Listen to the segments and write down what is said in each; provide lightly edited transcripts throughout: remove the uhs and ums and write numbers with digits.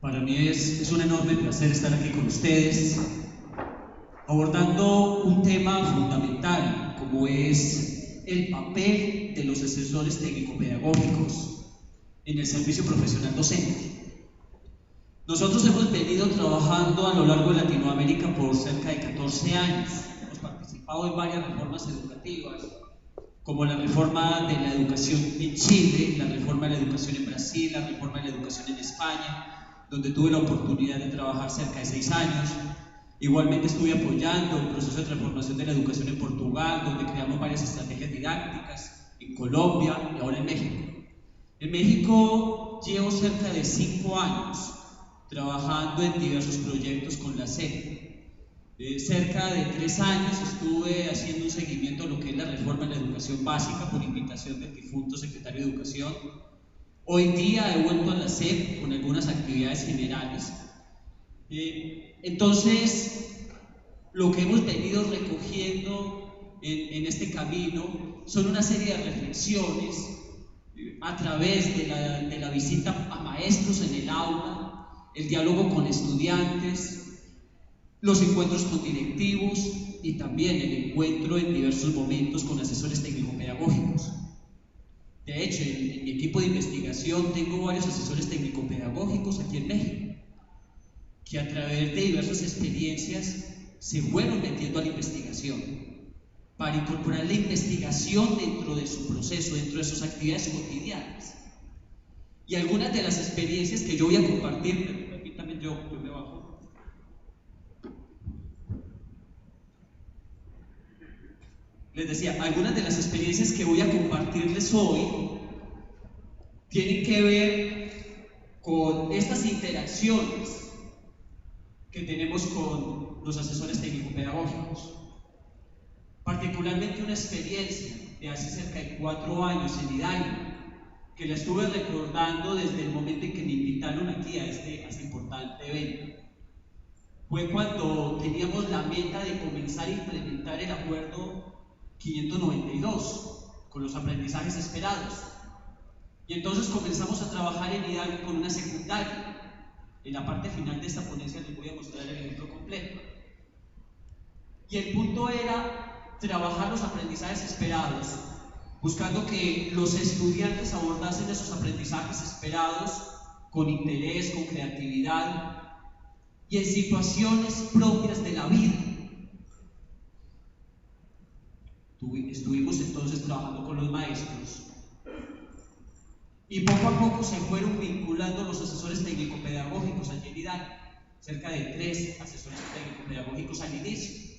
Para mí es un enorme placer estar aquí con ustedes, abordando un tema fundamental, como es el papel de los asesores técnico-pedagógicos en el servicio profesional docente. Nosotros hemos venido trabajando a lo largo de Latinoamérica por cerca de 14 años. Hemos participado en varias reformas educativas, como la reforma de la educación en Chile, la reforma de la educación en Brasil, la reforma de la educación en España, donde tuve la oportunidad de trabajar cerca de 6 años. Igualmente estuve apoyando el proceso de transformación de la educación en Portugal, donde creamos varias estrategias didácticas, en Colombia y ahora en México. En México llevo cerca de 5 años trabajando en diversos proyectos con la SEP. Cerca de 3 años estuve haciendo un seguimiento a lo que es la reforma en la educación básica por invitación del difunto secretario de Educación. Hoy día he vuelto a la SEP con algunas actividades generales. Entonces, lo que hemos venido recogiendo en este camino son una serie de reflexiones a través de la visita a maestros en el aula, el diálogo con estudiantes, los encuentros con directivos y también el encuentro en diversos momentos con asesores técnico-pedagógicos. De hecho, en mi equipo de investigación tengo varios asesores técnico-pedagógicos aquí en México, que a través de diversas experiencias se fueron metiendo a la investigación, para incorporar la investigación dentro de su proceso, dentro de sus actividades cotidianas. Y algunas de las experiencias que yo voy a compartir, permítanme, yo me bajo. Les decía, algunas de las experiencias que voy a compartirles hoy tienen que ver con estas interacciones que tenemos con los asesores técnico-pedagógicos. Particularmente una experiencia de hace cerca de 4 años en Hidalgo, que la estuve recordando desde el momento en que me invitaron aquí a este importante evento. Fue cuando teníamos la meta de comenzar a implementar el acuerdo 592 con los aprendizajes esperados. Y entonces comenzamos a trabajar en Hidalgo con una secundaria. En la parte final de esta ponencia les voy a mostrar el ejemplo completo. Y el punto era trabajar los aprendizajes esperados, buscando que los estudiantes abordasen esos aprendizajes esperados con interés, con creatividad y en situaciones propias de la vida. Estuvimos entonces trabajando con los maestros y poco a poco se fueron vinculando los asesores técnico-pedagógicos allí en Hidalgo, cerca de 3 asesores técnico-pedagógicos al inicio.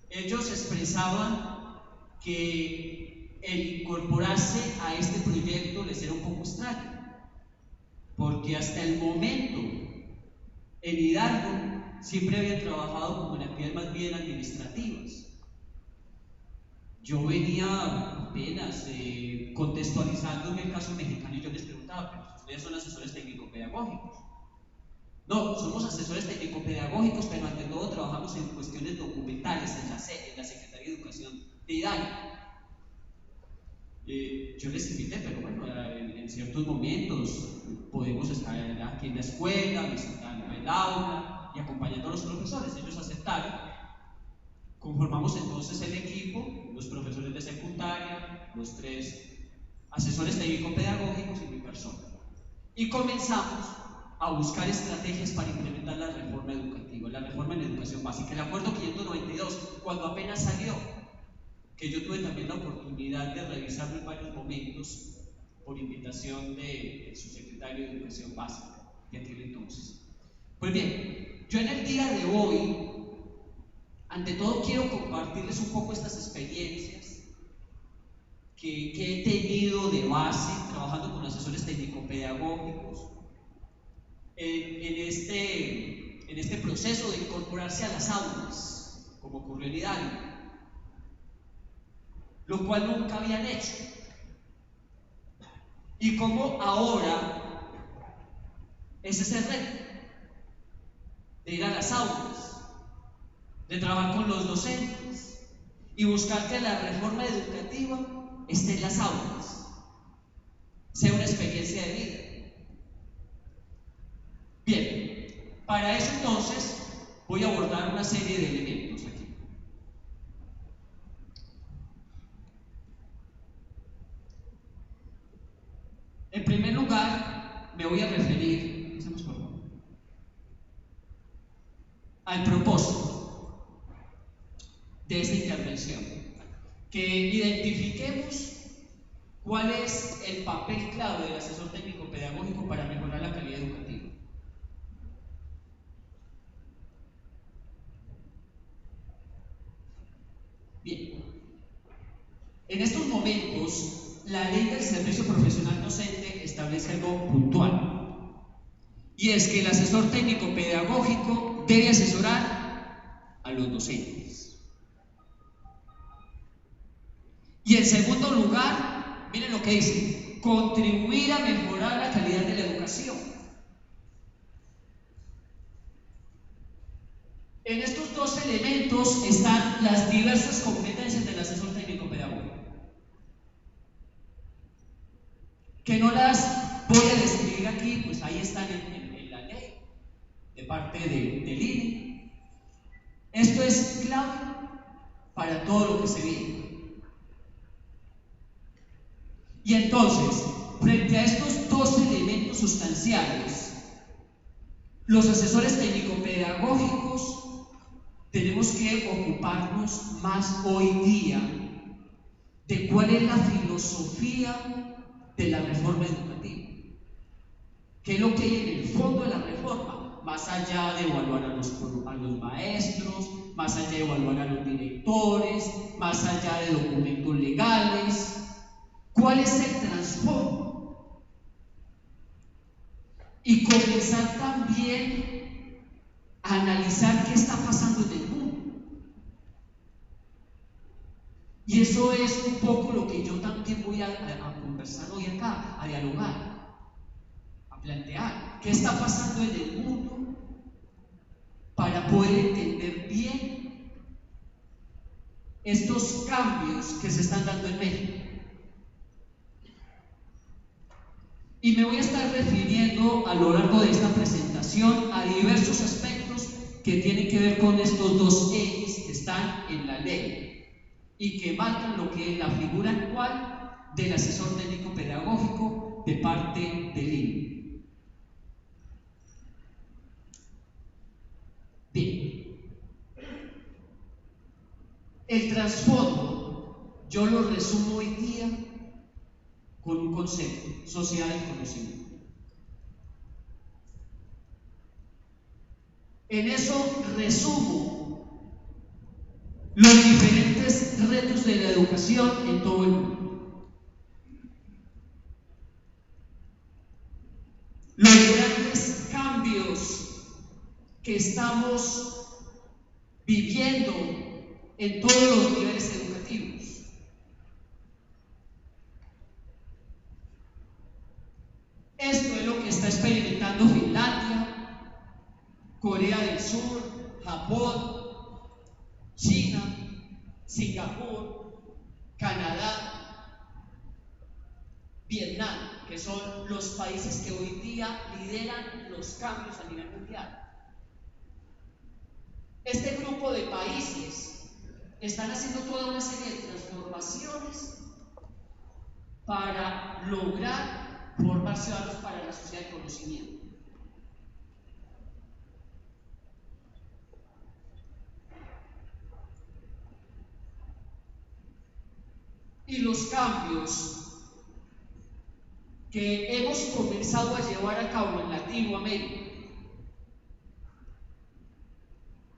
Ellos expresaban que el incorporarse a este proyecto les era un poco extraño, porque hasta el momento en Hidalgo siempre habían trabajado como en actividades más bien administrativas. Yo venía apenas contextualizándome el caso mexicano y yo les preguntaba, pero ustedes son asesores técnico-pedagógicos. No, somos asesores técnico-pedagógicos, pero ante todo trabajamos en cuestiones documentales en la Secretaría de Educación de Hidalgo. Yo les invité, pero bueno, en ciertos momentos podemos estar aquí en la escuela, visitando el aula y acompañando a los profesores. Ellos aceptaron. Conformamos entonces el equipo, los profesores de secundaria, los 3 asesores técnico-pedagógicos y mi persona. Y comenzamos a buscar estrategias para implementar la reforma educativa, la reforma en educación básica, el acuerdo 592, cuando apenas salió, que yo tuve también la oportunidad de revisarlo en varios momentos por invitación de su secretario de Educación Básica de aquel entonces. Pues bien, yo en el día de hoy, ante todo quiero compartirles un poco estas experiencias que he tenido de base trabajando con asesores técnico-pedagógicos en este proceso de incorporarse a las aulas, como ocurrió en Hidalgo, lo cual nunca habían hecho. Y cómo ahora es ese reto de ir a las aulas, de trabajar con los docentes y buscar que la reforma educativa esté en las aulas, sea una experiencia de vida. Para eso entonces voy a abordar una serie de elementos aquí. En primer lugar, me voy a referir, por favor, al propósito de esta intervención, que identifiquemos cuál es el papel clave del asesor técnico pedagógico para mejorar la calidad educativa. Bien, en estos momentos, la ley del servicio profesional docente establece algo puntual, y es que el asesor técnico pedagógico debe asesorar a los docentes. Y en segundo lugar, miren lo que dice: contribuir a mejorar la calidad de la educación. En estos dos elementos están las diversas competencias del asesor técnico pedagógico, que no las voy a describir aquí, pues ahí están en la ley de parte del INE. Esto es clave para todo lo que se viene. Y entonces, frente a estos dos elementos sustanciales, los asesores técnico-pedagógicos tenemos que ocuparnos más hoy día de cuál es la filosofía de la reforma educativa. ¿Qué es lo que hay en el fondo de la reforma? Más allá de evaluar a los maestros, más allá de evaluar a los directores, más allá de documentos legales, ¿cuál es el trasfondo? Y comenzar también a analizar qué está pasando en el mundo. Y eso es un poco lo que yo también voy a conversar hoy acá, a dialogar, a plantear qué está pasando en el mundo para poder entender bien estos cambios que se están dando en México. Y me voy a estar refiriendo a lo largo de esta presentación a diversos aspectos que tienen que ver con estos dos ejes que están en la ley y que marcan lo que es la figura actual del asesor técnico pedagógico de parte del INE. Bien, el trasfondo yo lo resumo hoy día con un concepto: sociedad del conocimiento. En eso resumo los diferentes retos de la educación en todo el mundo, los grandes cambios que estamos viviendo en todos los niveles educativos. Esto es lo que está experimentando Finlandia, Corea del Sur, Japón, China, Singapur, Canadá, Vietnam, que son los países que hoy día lideran los cambios a nivel mundial. Este grupo de países están haciendo toda una serie de transformaciones para lograr formar ciudadanos para la sociedad del conocimiento. Y los cambios que hemos comenzado a llevar a cabo en Latinoamérica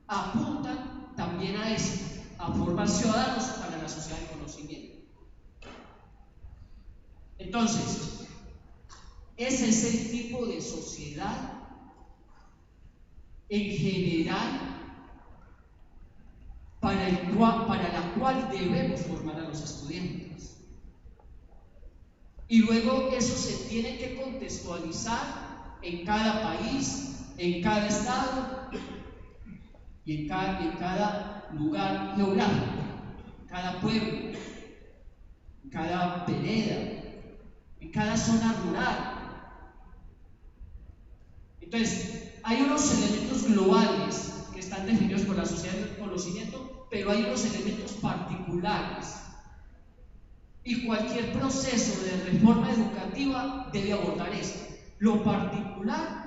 apuntan también a eso, a formar ciudadanos para la sociedad del conocimiento. Entonces, ese es el tipo de sociedad en general para la cual debemos formar a los estudiantes. Y luego eso se tiene que contextualizar en cada país, en cada estado y en cada lugar geográfico, en cada pueblo, en cada vereda, en cada zona rural. Entonces, hay unos elementos globales que están definidos por la sociedad del conocimiento, pero hay unos elementos particulares. Y cualquier proceso de reforma educativa debe abordar esto, lo particular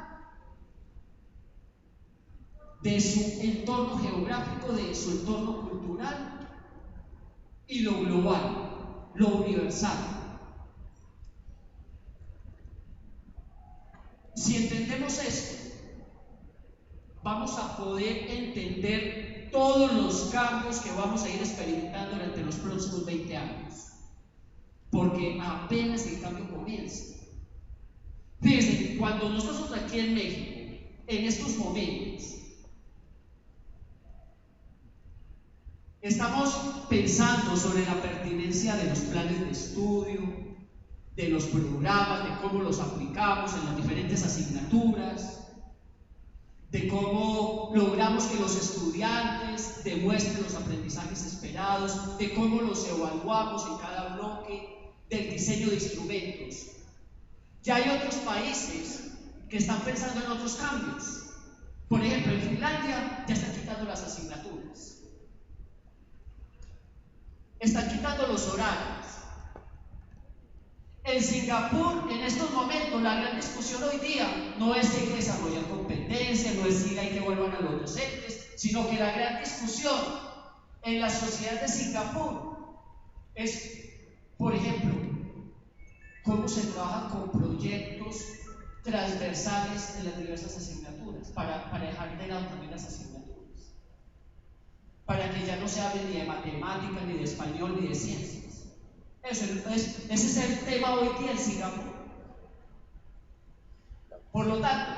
de su entorno geográfico, de su entorno cultural, y lo global, lo universal. Si entendemos esto, vamos a poder entender todos los cambios que vamos a ir experimentando durante los próximos 20 años. Porque apenas el cambio comienza. Fíjense, cuando nosotros aquí en México, en estos momentos, estamos pensando sobre la pertinencia de los planes de estudio, de los programas, de cómo los aplicamos en las diferentes asignaturas, de cómo logramos que los estudiantes demuestren los aprendizajes esperados, de cómo los evaluamos en cada bloque, del diseño de instrumentos. Ya hay otros países que están pensando en otros cambios. Por ejemplo, en Finlandia ya están quitando las asignaturas, están quitando los horarios. En Singapur, en estos momentos, la gran discusión hoy día no es si hay que desarrollar competencias, no es si hay que vuelvan a los docentes, sino que la gran discusión en la sociedad de Singapur es, por ejemplo, cómo se trabaja con proyectos transversales en las diversas asignaturas, para dejar de lado también las asignaturas, para que ya no se hable ni de matemáticas, ni de español, ni de ciencias. Ese es el tema hoy día en Singapur. Por lo tanto,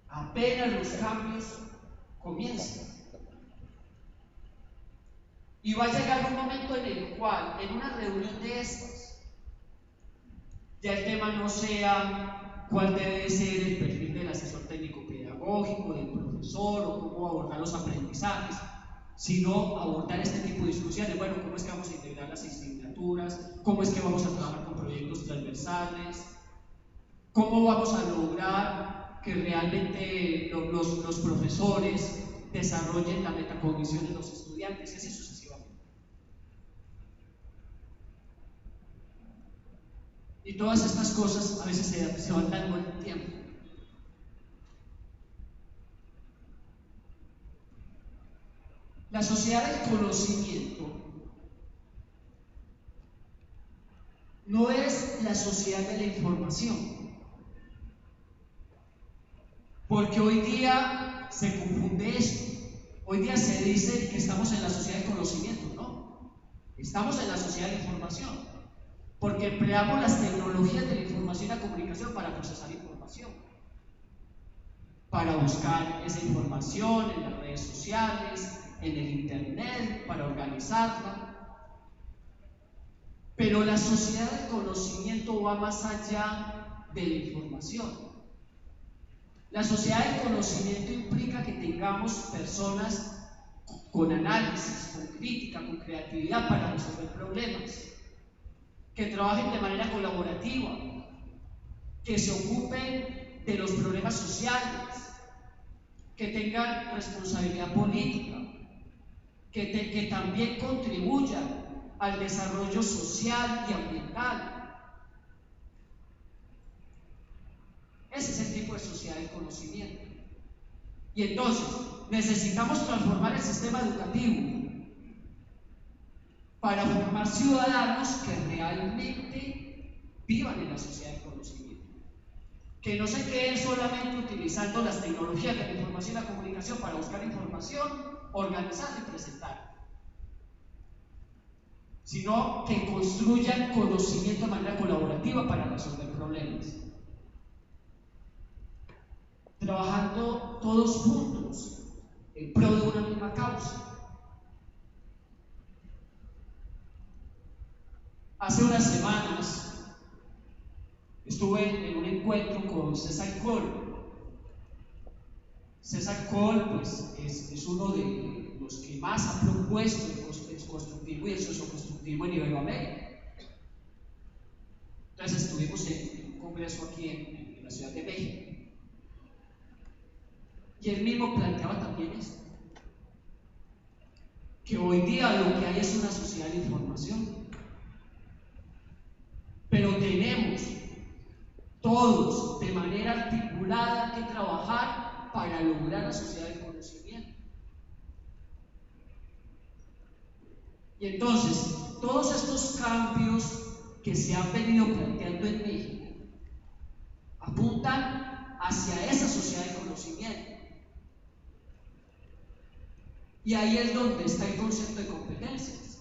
apenas los cambios comienzan. Y va a llegar un momento en el cual, en una reunión de estas, ya el tema no sea cuál debe ser el perfil del asesor técnico pedagógico, del profesor, o cómo abordar los aprendizajes, sino abordar este tipo de discusiones. Bueno, ¿cómo es que vamos a integrar las asignaturas? ¿Cómo es que vamos a trabajar con proyectos transversales? ¿Cómo vamos a lograr que realmente los profesores desarrollen la metacognición en los estudiantes? Y así sucesivamente. Y todas estas cosas a veces se van dando en el tiempo. La sociedad del conocimiento no es la sociedad de la información, porque hoy día se confunde esto. Hoy día se dice que estamos en la sociedad del conocimiento, ¿no? Estamos en la sociedad de la información, porque empleamos las tecnologías de la información y la comunicación para procesar información, para buscar esa información en las redes sociales, en el internet, para organizarla. Pero la sociedad del conocimiento va más allá de la información. La sociedad del conocimiento implica que tengamos personas con análisis, con crítica, con creatividad para resolver problemas, que trabajen de manera colaborativa, que se ocupen de los problemas sociales, que tengan responsabilidad política, que también contribuyan al desarrollo social y ambiental. Ese es el tipo de sociedad del conocimiento. Y entonces, necesitamos transformar el sistema educativo para formar ciudadanos que realmente vivan en la sociedad del conocimiento, que no se queden solamente utilizando las tecnologías de la información y la comunicación para buscar información, organizarla y presentarla, sino que construyan conocimiento de manera colaborativa para resolver problemas, trabajando todos juntos en pro de una misma causa. Hace unas semanas estuve en un encuentro con César Coll. César Coll pues, es uno de los que más ha propuesto el constructivo y el socioconstructivo en Iberoamérica. Entonces estuvimos en un congreso aquí en la Ciudad de México. Y él mismo planteaba también esto, que hoy día lo que hay es una sociedad de información, pero tenemos todos de manera articulada que trabajar para lograr la sociedad del conocimiento. Y entonces, todos estos cambios que se han venido planteando en México apuntan hacia esa sociedad del conocimiento. Y ahí es donde está el concepto de competencias.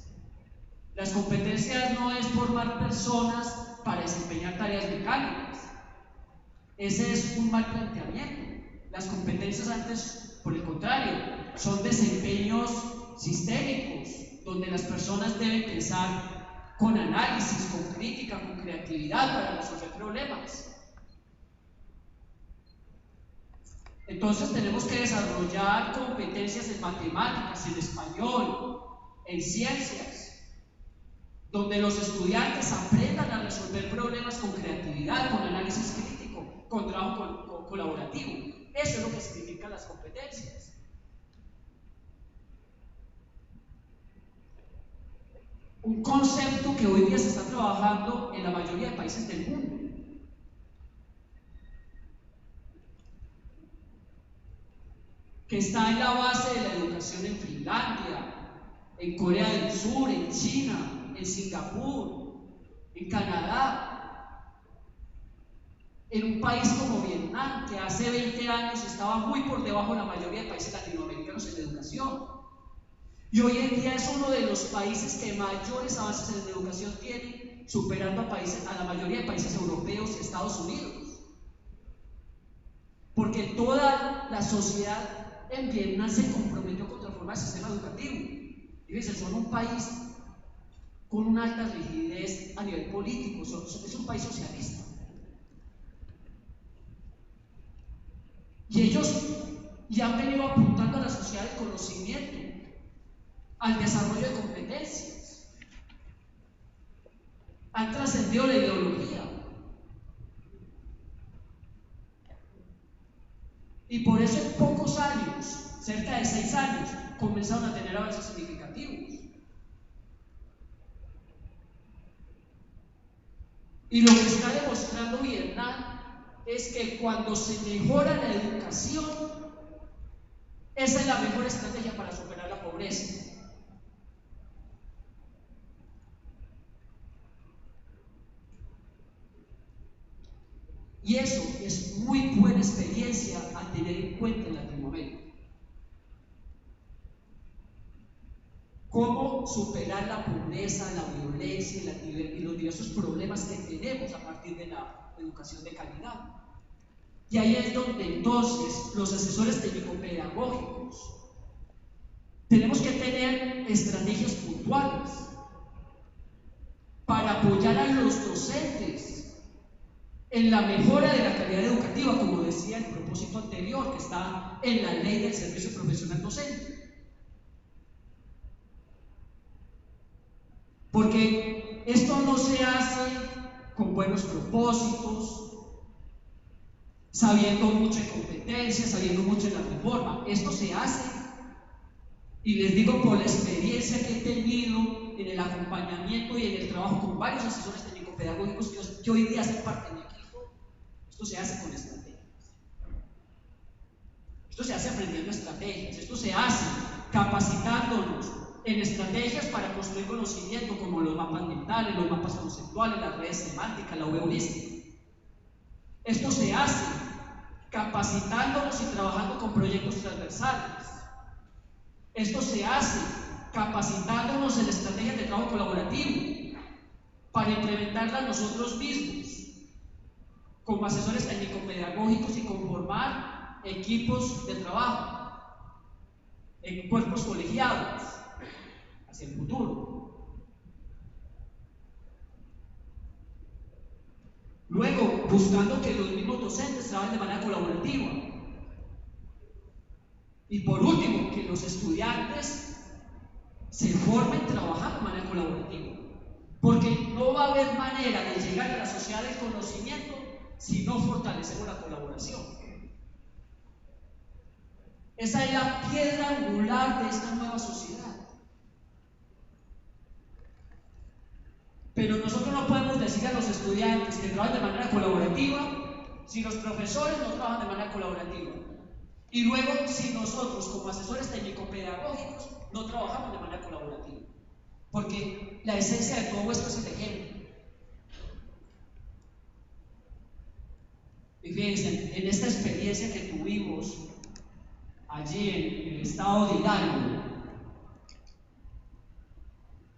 Las competencias no es formar personas para desempeñar tareas mecánicas. Ese es un mal planteamiento. Las competencias antes, por el contrario, son desempeños sistémicos, donde las personas deben pensar con análisis, con crítica, con creatividad para resolver problemas. Entonces tenemos que desarrollar competencias en matemáticas, en español, en ciencias, donde los estudiantes aprendan a resolver problemas con creatividad, con análisis crítico, con trabajo colaborativo. Eso es lo que significan las competencias. Un concepto que hoy día se está trabajando en la mayoría de países del mundo. Que está en la base de la educación en Finlandia, en Corea del Sur, en China, en Singapur, en Canadá, en un país como Vietnam, que hace 20 años estaba muy por debajo de la mayoría de países latinoamericanos en educación. Y hoy en día es uno de los países que mayores avances en educación tiene, superando a la mayoría de países europeos y Estados Unidos. Porque toda la sociedad en Vietnam se comprometió con transformar el sistema educativo. Fíjense, son un país con una alta rigidez a nivel político, es un país socialista. Y ellos ya han venido apuntando a la sociedad del conocimiento, al desarrollo de competencias. Han trascendido la ideología. Y por eso en pocos años, cerca de 6 años, comenzaron a tener avances significativos. Y lo que está demostrando Vietnam es que cuando se mejora la educación, esa es la mejor estrategia para superar la pobreza. Y eso es muy buena experiencia a tener en cuenta en Latinoamérica. Cómo superar la pobreza, la violencia y los diversos problemas que tenemos a partir de la educación de calidad. Y ahí es donde entonces los asesores técnico-pedagógicos tenemos que tener estrategias puntuales para apoyar a los docentes en la mejora de la calidad educativa, como decía el propósito anterior, que está en la ley del servicio profesional docente. Porque esto no se hace con buenos propósitos, sabiendo mucho de competencias, sabiendo mucho de la reforma. Esto se hace, y les digo por la experiencia que he tenido en el acompañamiento y en el trabajo con varios asesores técnico-pedagógicos que hoy día hacen parte de mi equipo, esto se hace con estrategias. Esto se hace aprendiendo estrategias, esto se hace capacitándonos en estrategias para construir conocimiento como los mapas mentales, los mapas conceptuales, las redes semánticas, la heurística. Esto se hace capacitándonos y trabajando con proyectos transversales. Esto se hace capacitándonos en estrategias de trabajo colaborativo para implementarlas nosotros mismos como asesores técnico-pedagógicos y conformar equipos de trabajo, en cuerpos colegiados hacia el futuro. Luego, buscando que los mismos docentes trabajen de manera colaborativa. Y por último, que los estudiantes se formen trabajando de manera colaborativa. Porque no va a haber manera de llegar a la sociedad del conocimiento si no fortalecemos la colaboración. Esa es la piedra angular de esta nueva sociedad. Pero nosotros no podemos decir a los estudiantes que trabajan de manera colaborativa si los profesores no trabajan de manera colaborativa. Y luego, si nosotros como asesores técnico-pedagógicos no trabajamos de manera colaborativa. Porque la esencia de todo esto es el ejemplo. Y fíjense, en esta experiencia que tuvimos allí en el estado de Hidalgo,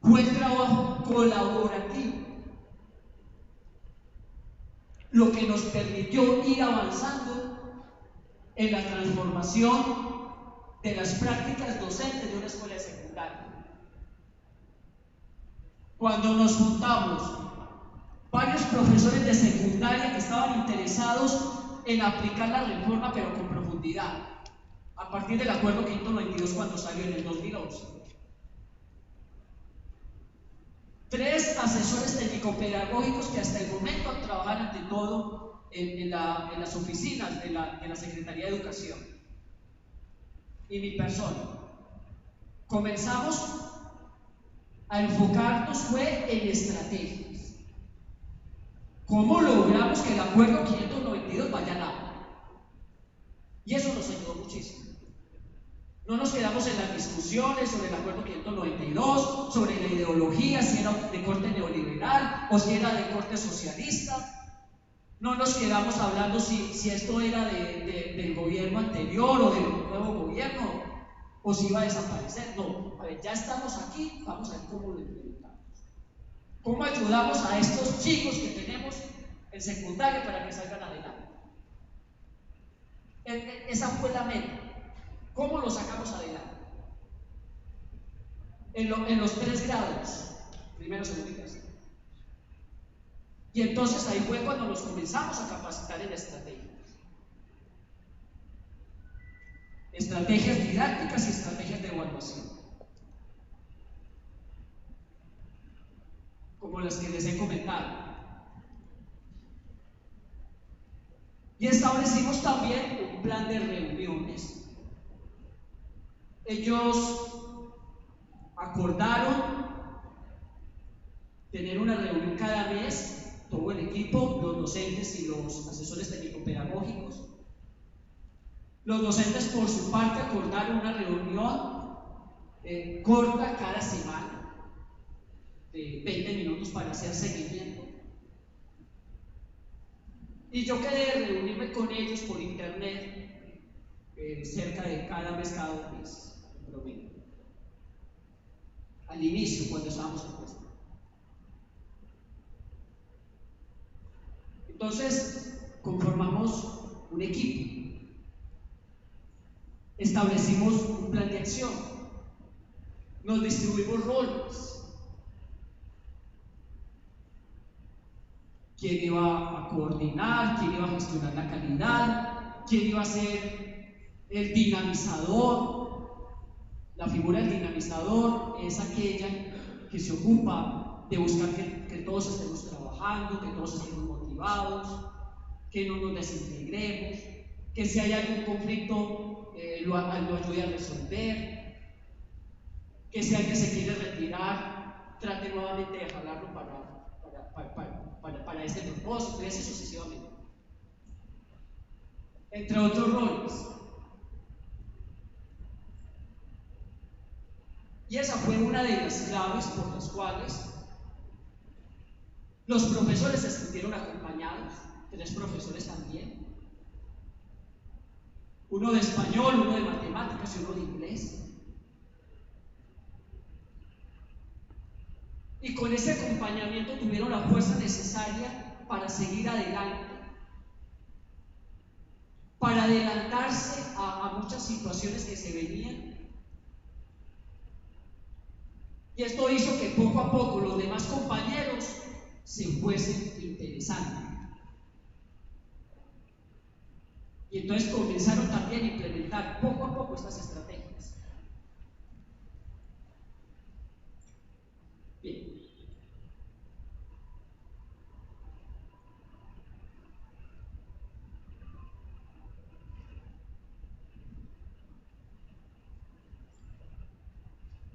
fue el trabajo colaborativo lo que nos permitió ir avanzando en la transformación de las prácticas docentes de una escuela de secundaria. Cuando nos juntamos varios profesores de secundaria que estaban interesados en aplicar la reforma, pero con profundidad, a partir del acuerdo 592 cuando salió en el 2011. 3 asesores técnico-pedagógicos que hasta el momento trabajan ante todo en las oficinas de la Secretaría de Educación. Y mi persona. Comenzamos a enfocarnos fue en estrategias. ¿Cómo logramos que el acuerdo 592 vaya a nada? Y eso nos ayudó muchísimo. No nos quedamos en las discusiones sobre el acuerdo 592, sobre la ideología, si era de corte neoliberal o si era de corte socialista. No nos quedamos hablando si esto era del gobierno anterior o del nuevo gobierno o si iba a desaparecer. No, a ver, ya estamos aquí, vamos a ver cómo lo implementamos. ¿Cómo ayudamos a estos chicos que tenemos en secundaria para que salgan adelante? Esa fue la meta. ¿Cómo lo sacamos adelante? En los 3 grados, primero, segundo y tercero. Y entonces ahí fue cuando nos comenzamos a capacitar en estrategias. Estrategias didácticas y estrategias de evaluación. Como las que les he comentado. Y establecimos también un plan de reuniones. Ellos acordaron tener una reunión cada mes, todo el equipo, los docentes y los asesores técnico-pedagógicos. Los docentes, por su parte, acordaron una reunión corta cada semana, de 20 minutos para hacer seguimiento. Y yo quedé de reunirme con ellos por internet cerca de cada mes, cada 2 meses, en promedio. Al inicio, cuando estábamos en puesto. Entonces, conformamos un equipo. Establecimos un plan de acción. Nos distribuimos roles. ¿Quién iba a coordinar? ¿Quién iba a gestionar la calidad? ¿Quién iba a ser el dinamizador? La figura del dinamizador es aquella que se ocupa de buscar que todos estemos trabajando, que todos estemos motivados, que no nos desintegremos, que si hay algún conflicto lo ayude a resolver, que si alguien se quiere retirar, trate nuevamente de jalarlo para este propósito y así sucesivamente. Entre otros roles. Y esa fue una de las claves por las cuales los profesores se sintieron acompañados, 3 profesores también. Uno de español, uno de matemáticas y uno de inglés. Y con ese acompañamiento tuvieron la fuerza necesaria para seguir adelante, para adelantarse a muchas situaciones que se venían. Y esto hizo que poco a poco los demás compañeros se fuesen interesando. Y entonces comenzaron también a implementar poco a poco estas estrategias. Bien.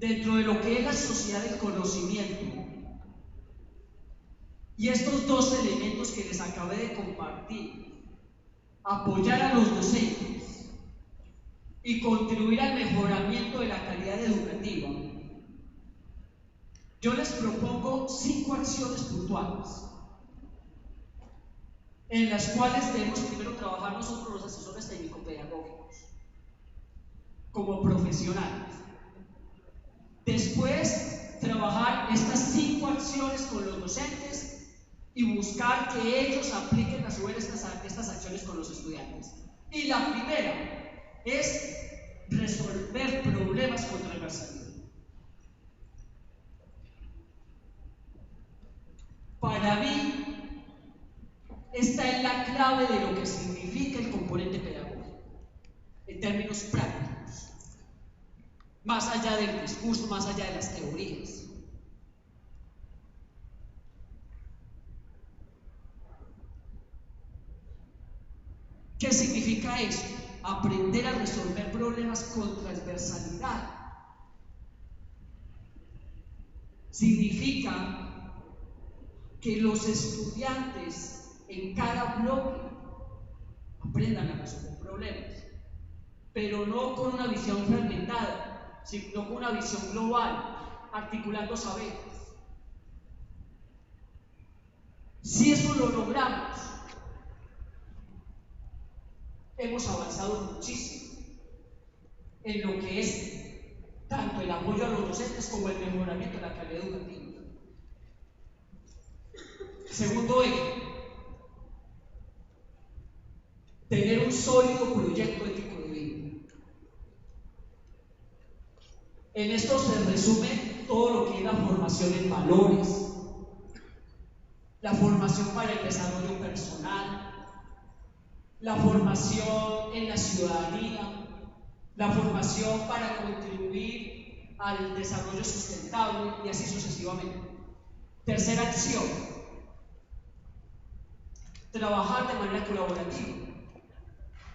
dentro de lo que es la sociedad del conocimiento. Y estos dos elementos que les acabé de compartir, apoyar a los docentes y contribuir al mejoramiento de la calidad educativa, yo les propongo 5 acciones puntuales en las cuales debemos primero trabajar nosotros los asesores técnico-pedagógicos como profesionales. Después, trabajar estas 5 acciones con los docentes y buscar que ellos apliquen a su vez estas acciones con los estudiantes. Y la primera es resolver problemas con transversalidad. Para mí, esta es la clave de lo que significa el componente pedagógico, en términos prácticos, más allá del discurso, más allá de las teorías. ¿Qué significa eso? Aprender a resolver problemas con transversalidad. Significa que los estudiantes en cada bloque aprendan a resolver problemas, pero no con una visión fragmentada, sino con una visión global, articulando saberes. Si eso lo logramos, hemos avanzado muchísimo en lo que es tanto el apoyo a los docentes como el mejoramiento de la calidad educativa. Segundo eje, tener un sólido proyecto ético de vida. En esto se resume todo lo que es la formación en valores, la formación para el desarrollo personal, la formación en la ciudadanía, la formación para contribuir al desarrollo sustentable y así sucesivamente. Tercera acción, trabajar de manera colaborativa,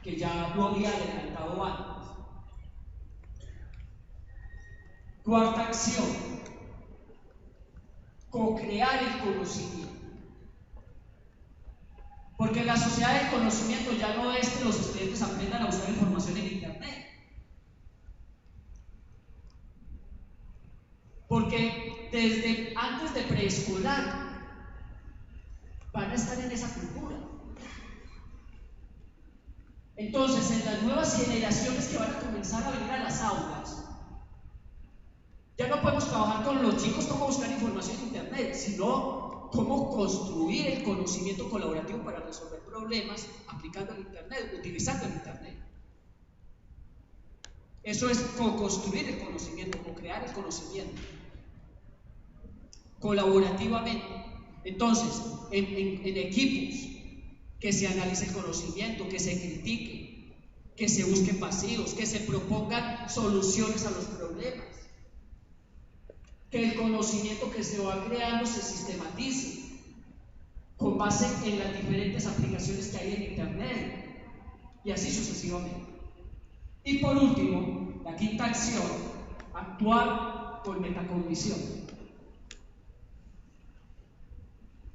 que ya lo había adelantado antes. Cuarta acción, co-crear el conocimiento. Porque la sociedad del conocimiento ya no es que los estudiantes aprendan a buscar información en internet. Porque desde antes de preescolar van a estar en esa cultura. Entonces, en las nuevas generaciones que van a comenzar a venir a las aulas, ya no podemos trabajar con los chicos cómo buscar información en internet, sino cómo construir el conocimiento colaborativo para resolver problemas aplicando el internet, utilizando el internet. Eso es co-construir el conocimiento, co-crear el conocimiento colaborativamente. Entonces, en equipos, que se analice el conocimiento, que se critique, que se busquen vacíos, que se propongan soluciones a los problemas, que el conocimiento que se va creando se sistematice con base en las diferentes aplicaciones que hay en internet y así sucesivamente. Y por último, la quinta acción, actuar con metacognición.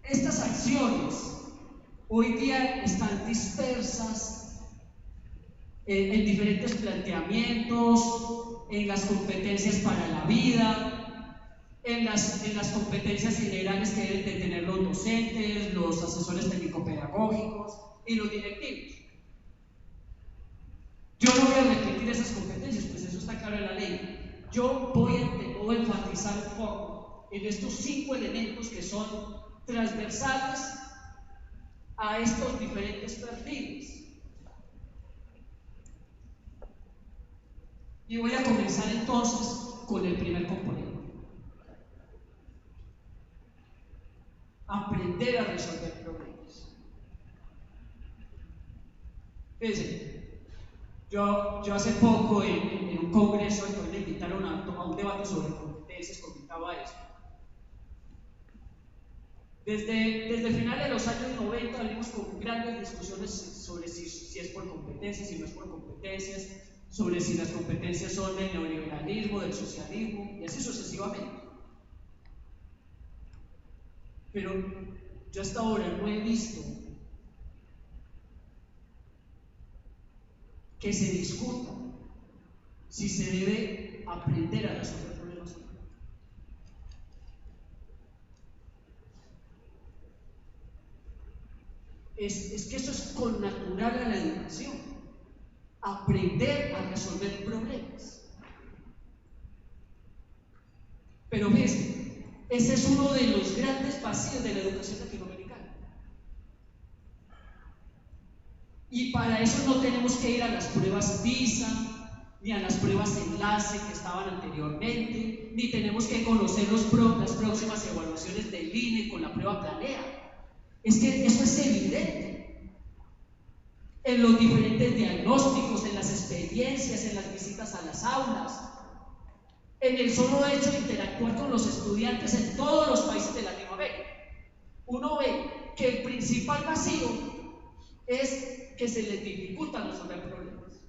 Estas acciones hoy día están dispersas en diferentes planteamientos, en las competencias para la vida, en las competencias generales que deben de tener los docentes, los asesores técnico-pedagógicos y los directivos. Yo no voy a repetir esas competencias, pues eso está claro en la ley. Yo voy a enfatizar un poco en estos 5 elementos que son transversales a estos diferentes perfiles. Y voy a comenzar entonces con el primer componente. Aprender a resolver problemas. Fíjense, yo hace poco en un congreso al cual me invitaron a un debate sobre competencias, comentaba eso. Desde finales de los años 90 venimos con grandes discusiones sobre si es por competencias, si no es por competencias, sobre si las competencias son del neoliberalismo, del socialismo, y así sucesivamente. Pero yo hasta ahora no he visto que se discuta si se debe aprender a resolver problemas. Es que eso es connatural a la educación, aprender a resolver problemas. Pero fíjense, ese es uno de los grandes vacíos de la educación latinoamericana. Y para eso no tenemos que ir a las pruebas PISA, ni a las pruebas enlace que estaban anteriormente, ni tenemos que conocer las próximas evaluaciones del INE con la prueba Planea. Es que eso es evidente en los diferentes diagnósticos, en las experiencias, en las visitas a las aulas, en el solo hecho de interactuar con los estudiantes en todos los países de Latinoamérica. Uno ve que el principal vacío es que se les dificulta resolver problemas.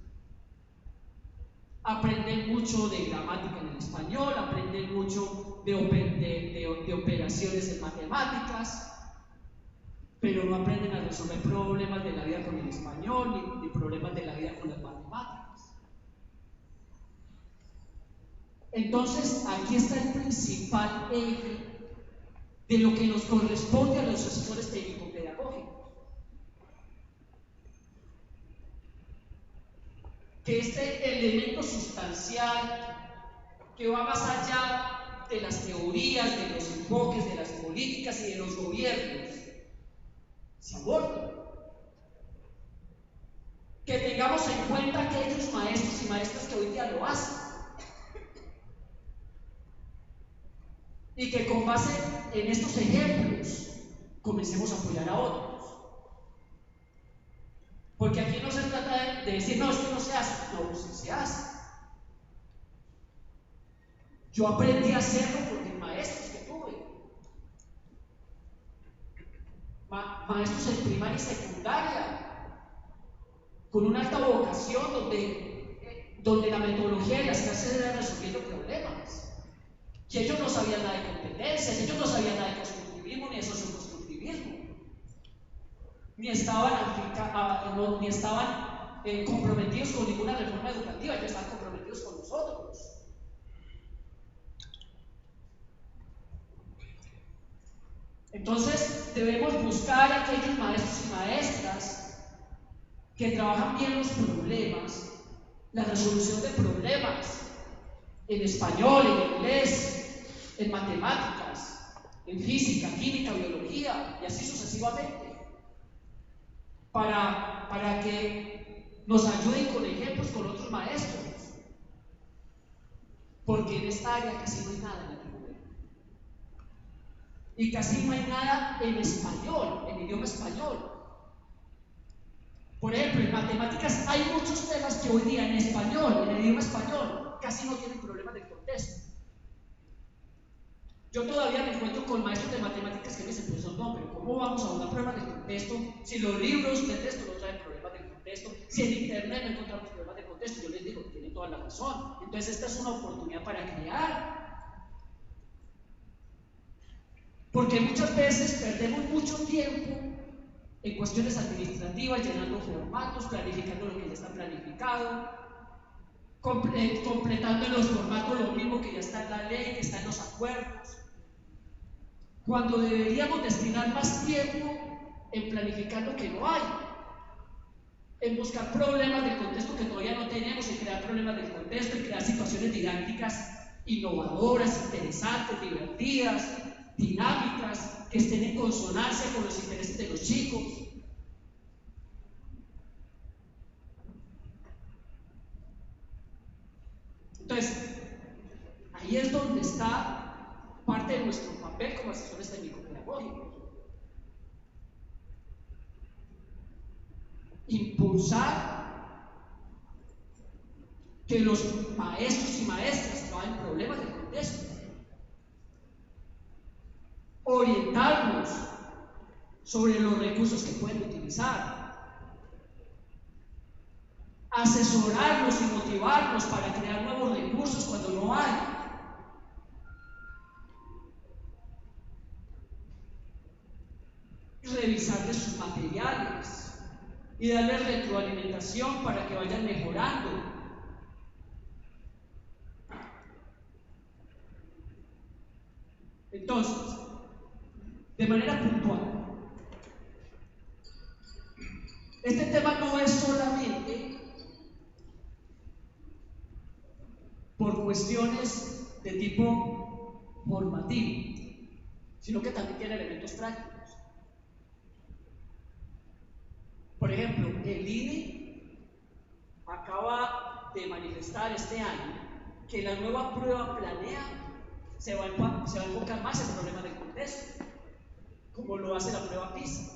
Aprenden mucho de gramática en el español, aprenden mucho de operaciones en matemáticas, pero no aprenden a resolver problemas de la vida con el español, ni problemas de la vida con las matemáticas. Entonces, aquí está el principal eje de lo que nos corresponde a los asesores técnico-pedagógicos. Que este elemento sustancial que va más allá de las teorías, de los enfoques, de las políticas y de los gobiernos, se aborde. Que tengamos en cuenta aquellos maestros y maestras que hoy día lo hacen. Y que con base en estos ejemplos comencemos a apoyar a otros. Porque aquí no se trata de decir, no, esto no se hace. No, sí se hace. Yo aprendí a hacerlo por mis maestros que tuve. Maestros en primaria y secundaria, con una alta vocación donde la metodología de las clases era resolviendo problemas. Y ellos no sabían nada de competencias, ellos no sabían nada de constructivismo ni de socioconstructivismo. Ni estaban comprometidos con ninguna reforma educativa, ellos estaban comprometidos con nosotros. Entonces debemos buscar a aquellos maestros y maestras que trabajan bien los problemas, la resolución de problemas, en español, en inglés, en matemáticas, en física, química, biología, y así sucesivamente, para que nos ayuden con ejemplos con otros maestros, porque en esta área casi no hay nada en Latinoamérica. Y casi no hay nada en español, en idioma español. Por ejemplo, en matemáticas hay muchos temas que hoy día en español, en el idioma español, casi no tienen problemas de contexto. Yo todavía me encuentro con maestros de matemáticas que me dicen, pues no, pero ¿cómo vamos a una prueba de contexto si los libros de texto no traen problemas de contexto? Si en internet no encontramos problemas de contexto, yo les digo, tienen toda la razón. Entonces esta es una oportunidad para crear. Porque muchas veces perdemos mucho tiempo en cuestiones administrativas, llenando formatos, planificando lo que ya está planificado, completando en los formatos lo mismo que ya está en la ley, que está en los acuerdos, cuando deberíamos destinar más tiempo en planificar lo que no hay, en buscar problemas del contexto que todavía no tenemos, en crear problemas del contexto, en crear situaciones didácticas innovadoras, interesantes, divertidas, dinámicas, que estén en consonancia con los intereses de los chicos. Entonces, ahí es donde está parte de nuestro papel como asesores técnico-pedagógicos. Impulsar que los maestros y maestras trabajen problemas de contexto. Orientarnos sobre los recursos que pueden utilizar. asesorarnos y motivarnos para crear nuevos recursos cuando no hay. Revisarles sus materiales y darles retroalimentación para que vayan mejorando. Entonces, de manera puntual, este tema no es solamente por cuestiones de tipo formativo, sino que también tiene elementos prácticos. Por ejemplo, el INE acaba de manifestar este año que la nueva prueba planea se va a enfocar más en el problema del contexto, como lo hace la prueba PISA.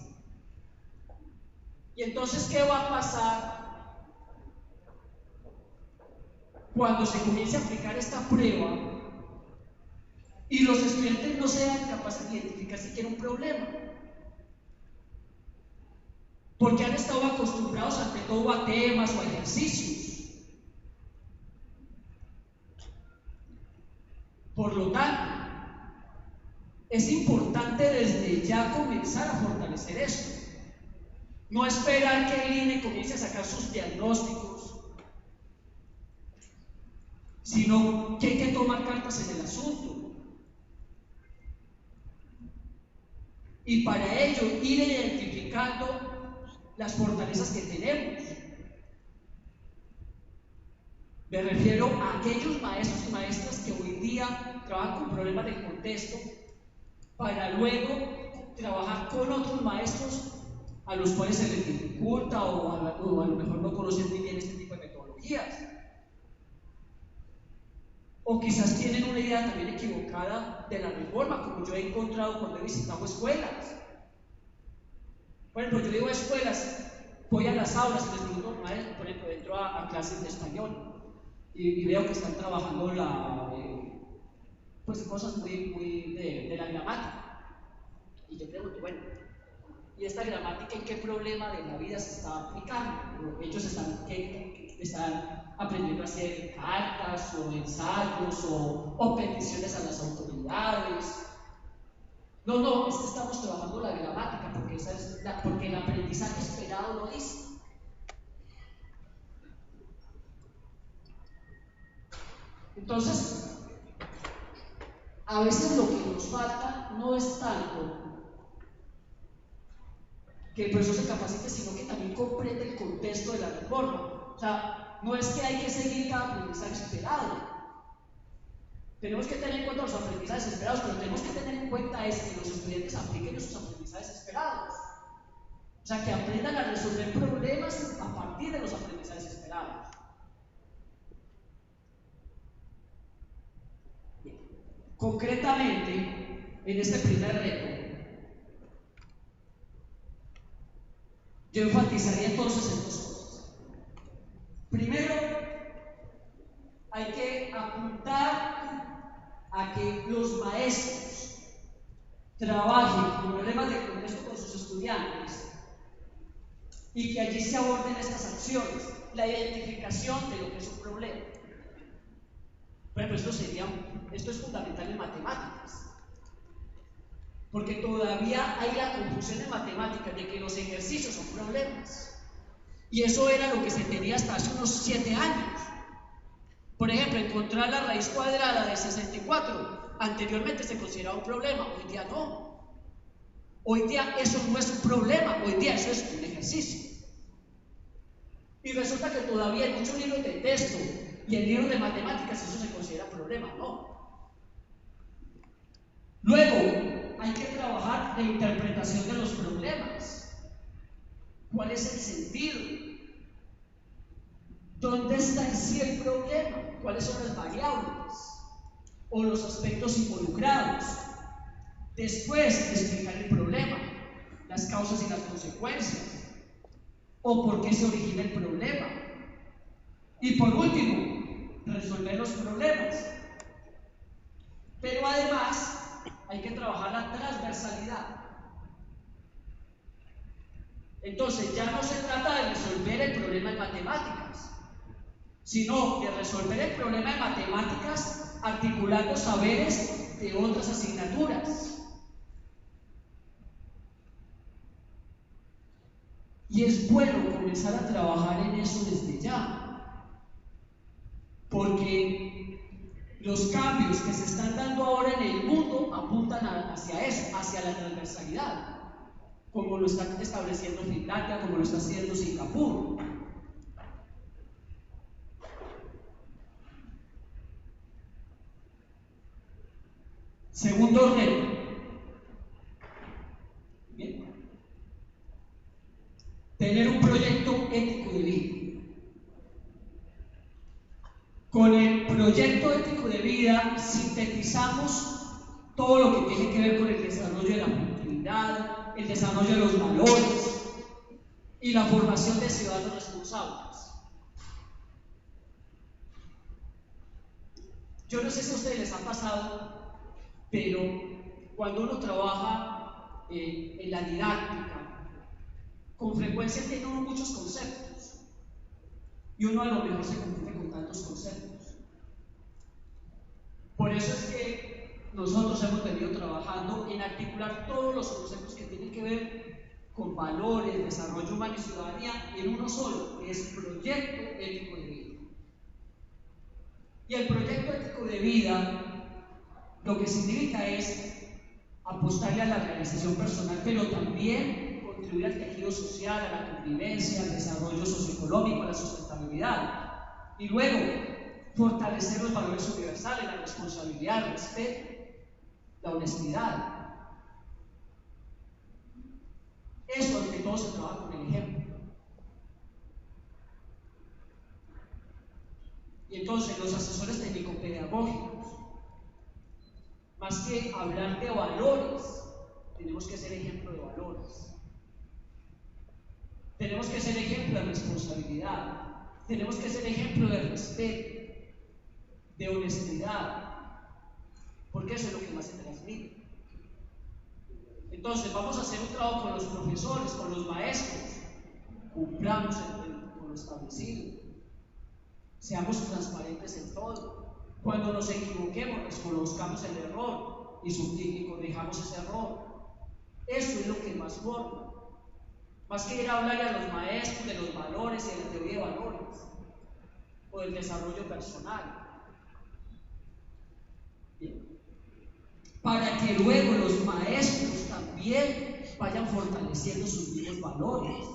Y entonces, ¿qué va a pasar cuando se comience a aplicar esta prueba y los estudiantes no sean capaces de identificar siquiera un problema? Porque han estado acostumbrados ante todo a temas o a ejercicios. Por lo tanto, es importante desde ya comenzar a fortalecer esto. No esperar que el INE comience a sacar sus diagnósticos, sino que hay que tomar cartas en el asunto. Y para ello ir identificando las fortalezas que tenemos. Me refiero a aquellos maestros y maestras que hoy día trabajan con problemas del contexto para luego trabajar con otros maestros a los cuales se les dificulta o a lo mejor no conocen muy bien este tipo de metodologías. O quizás tienen una idea también equivocada de la reforma, como yo he encontrado cuando he visitado escuelas. Por ejemplo, yo digo escuelas, voy a las aulas y les pregunto, maestro, por ejemplo, entro a clases de español y veo que están trabajando pues cosas muy de la gramática. Y yo pregunto, bueno, ¿y esta gramática en qué problema de la vida se está aplicando? Ellos están aprendiendo a hacer cartas o ensayos o peticiones a las autoridades. No, es que estamos trabajando la gramática porque el aprendizaje esperado lo dice. Entonces, a veces lo que nos falta no es tanto que el profesor se capacite, sino que también comprende el contexto de la reforma. O sea, no es que hay que seguir cada aprendizaje esperado. Tenemos que tener en cuenta los aprendizajes esperados, pero tenemos que tener en cuenta es que los estudiantes apliquen esos aprendizajes esperados. O sea, que aprendan a resolver problemas a partir de los aprendizajes esperados. Bien. Concretamente, en este primer reto, yo enfatizaría entonces en dos cosas. Primero, hay que apuntar a que los maestros trabajen con problemas de contexto con sus estudiantes y que allí se aborden estas acciones, la identificación de lo que es un problema. Por ejemplo, esto es fundamental en matemáticas, porque todavía hay la confusión en matemáticas de que los ejercicios son problemas, y eso era lo que se tenía hasta hace unos 7 años. Por ejemplo, encontrar la raíz cuadrada de 64 anteriormente se consideraba un problema, hoy día no. Hoy día eso no es un problema, hoy día eso es un ejercicio. Y resulta que todavía en muchos libros de texto y en libros de matemáticas eso se considera problema, no. Luego, hay que trabajar la interpretación de los problemas. ¿Cuál es el sentido? ¿Dónde está en sí el problema? ¿Cuáles son las variables o los aspectos involucrados? Después de explicar el problema, las causas y las consecuencias, o por qué se origina el problema. Y por último, resolver los problemas. Pero además, hay que trabajar la transversalidad. Entonces, ya no se trata de resolver el problema en matemáticas, sino de resolver el problema de matemáticas articulando saberes de otras asignaturas. Y es bueno comenzar a trabajar en eso desde ya, porque los cambios que se están dando ahora en el mundo apuntan hacia eso, hacia la transversalidad, como lo está estableciendo Finlandia, como lo está haciendo Singapur. Segundo reto. Bien. Tener un proyecto ético de vida. Con el proyecto ético de vida sintetizamos todo lo que tiene que ver con el desarrollo de la productividad, el desarrollo de los valores y la formación de ciudadanos responsables. Yo no sé si a ustedes les ha pasado, pero cuando uno trabaja en la didáctica, con frecuencia tiene uno muchos conceptos y uno a lo mejor se confunde con tantos conceptos. Por eso es que nosotros hemos venido trabajando en articular todos los conceptos que tienen que ver con valores, desarrollo humano y ciudadanía en uno solo, que es proyecto ético de vida. Y el proyecto ético de vida lo que significa es apostarle a la realización personal, pero también contribuir al tejido social, a la convivencia, al desarrollo socioeconómico, a la sustentabilidad. Y luego, fortalecer los valores universales, la responsabilidad, el respeto, la honestidad. Eso es que todo se trabaja con el ejemplo. Y entonces los asesores técnico-pedagógicos, más que hablar de valores, tenemos que ser ejemplo de valores. Tenemos que ser ejemplo de responsabilidad. Tenemos que ser ejemplo de respeto, de honestidad, porque eso es lo que más se transmite. Entonces vamos a hacer un trabajo con los profesores, con los maestros, cumplamos con lo establecido, seamos transparentes en todo. Cuando nos equivoquemos, reconozcamos el error y corrijamos ese error. Eso es lo que más forma, más que ir a hablar a los maestros de los valores y de la teoría de valores o del desarrollo personal. Bien. Para que luego los maestros también vayan fortaleciendo sus mismos valores,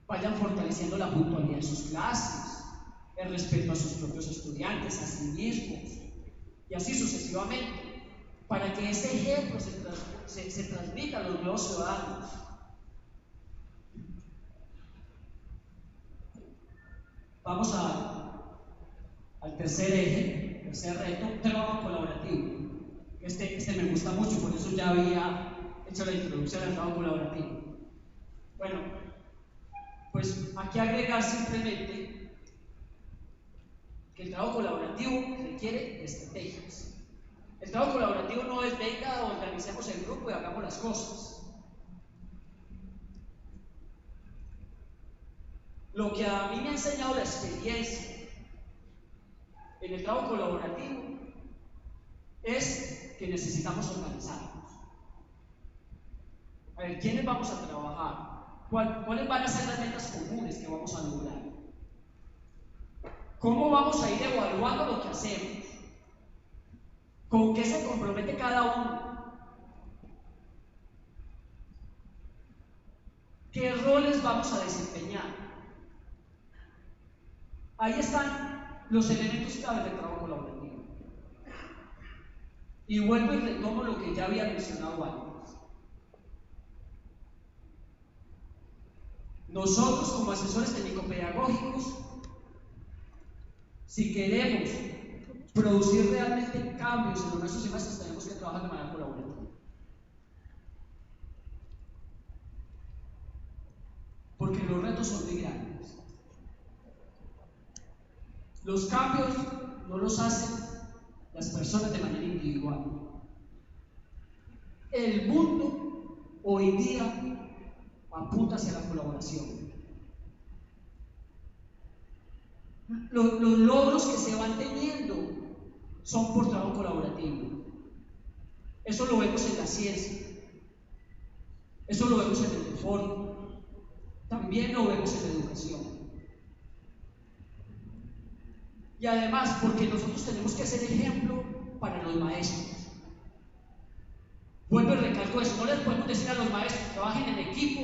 vayan fortaleciendo la puntualidad en sus clases, el respeto a sus propios estudiantes, a sí mismos, y así sucesivamente, para que ese ejemplo se transmita a los nuevos ciudadanos. Vamos al tercer eje, tercer reto, trabajo colaborativo. Este me gusta mucho, por eso ya había hecho la introducción al trabajo colaborativo. Bueno, pues aquí agregar simplemente que el trabajo colaborativo requiere estrategias. El trabajo colaborativo no es venga, organicemos el grupo y hagamos las cosas. Lo que a mí me ha enseñado la experiencia en el trabajo colaborativo es que necesitamos organizarnos. A ver, ¿quiénes vamos a trabajar? ¿Cuáles van a ser las metas comunes que vamos a lograr? ¿Cómo vamos a ir evaluando lo que hacemos? ¿Con qué se compromete cada uno? ¿Qué roles vamos a desempeñar? Ahí están los elementos clave del trabajo colaborativo. Y vuelvo y retomo lo que ya había mencionado antes. Nosotros como asesores técnico-pedagógicos, si queremos producir realmente cambios en nuestros semestres, tenemos que trabajar de manera colaborativa. Porque los retos son muy grandes. Los cambios no los hacen las personas de manera individual. El mundo hoy día apunta hacia la colaboración. Los logros que se van teniendo son por trabajo colaborativo. Eso lo vemos en la ciencia, eso lo vemos en el deporte, también lo vemos en la educación. Y además, porque nosotros tenemos que ser ejemplo para los maestros. Vuelvo y recalco eso, no les podemos decir a los maestros trabajen en equipo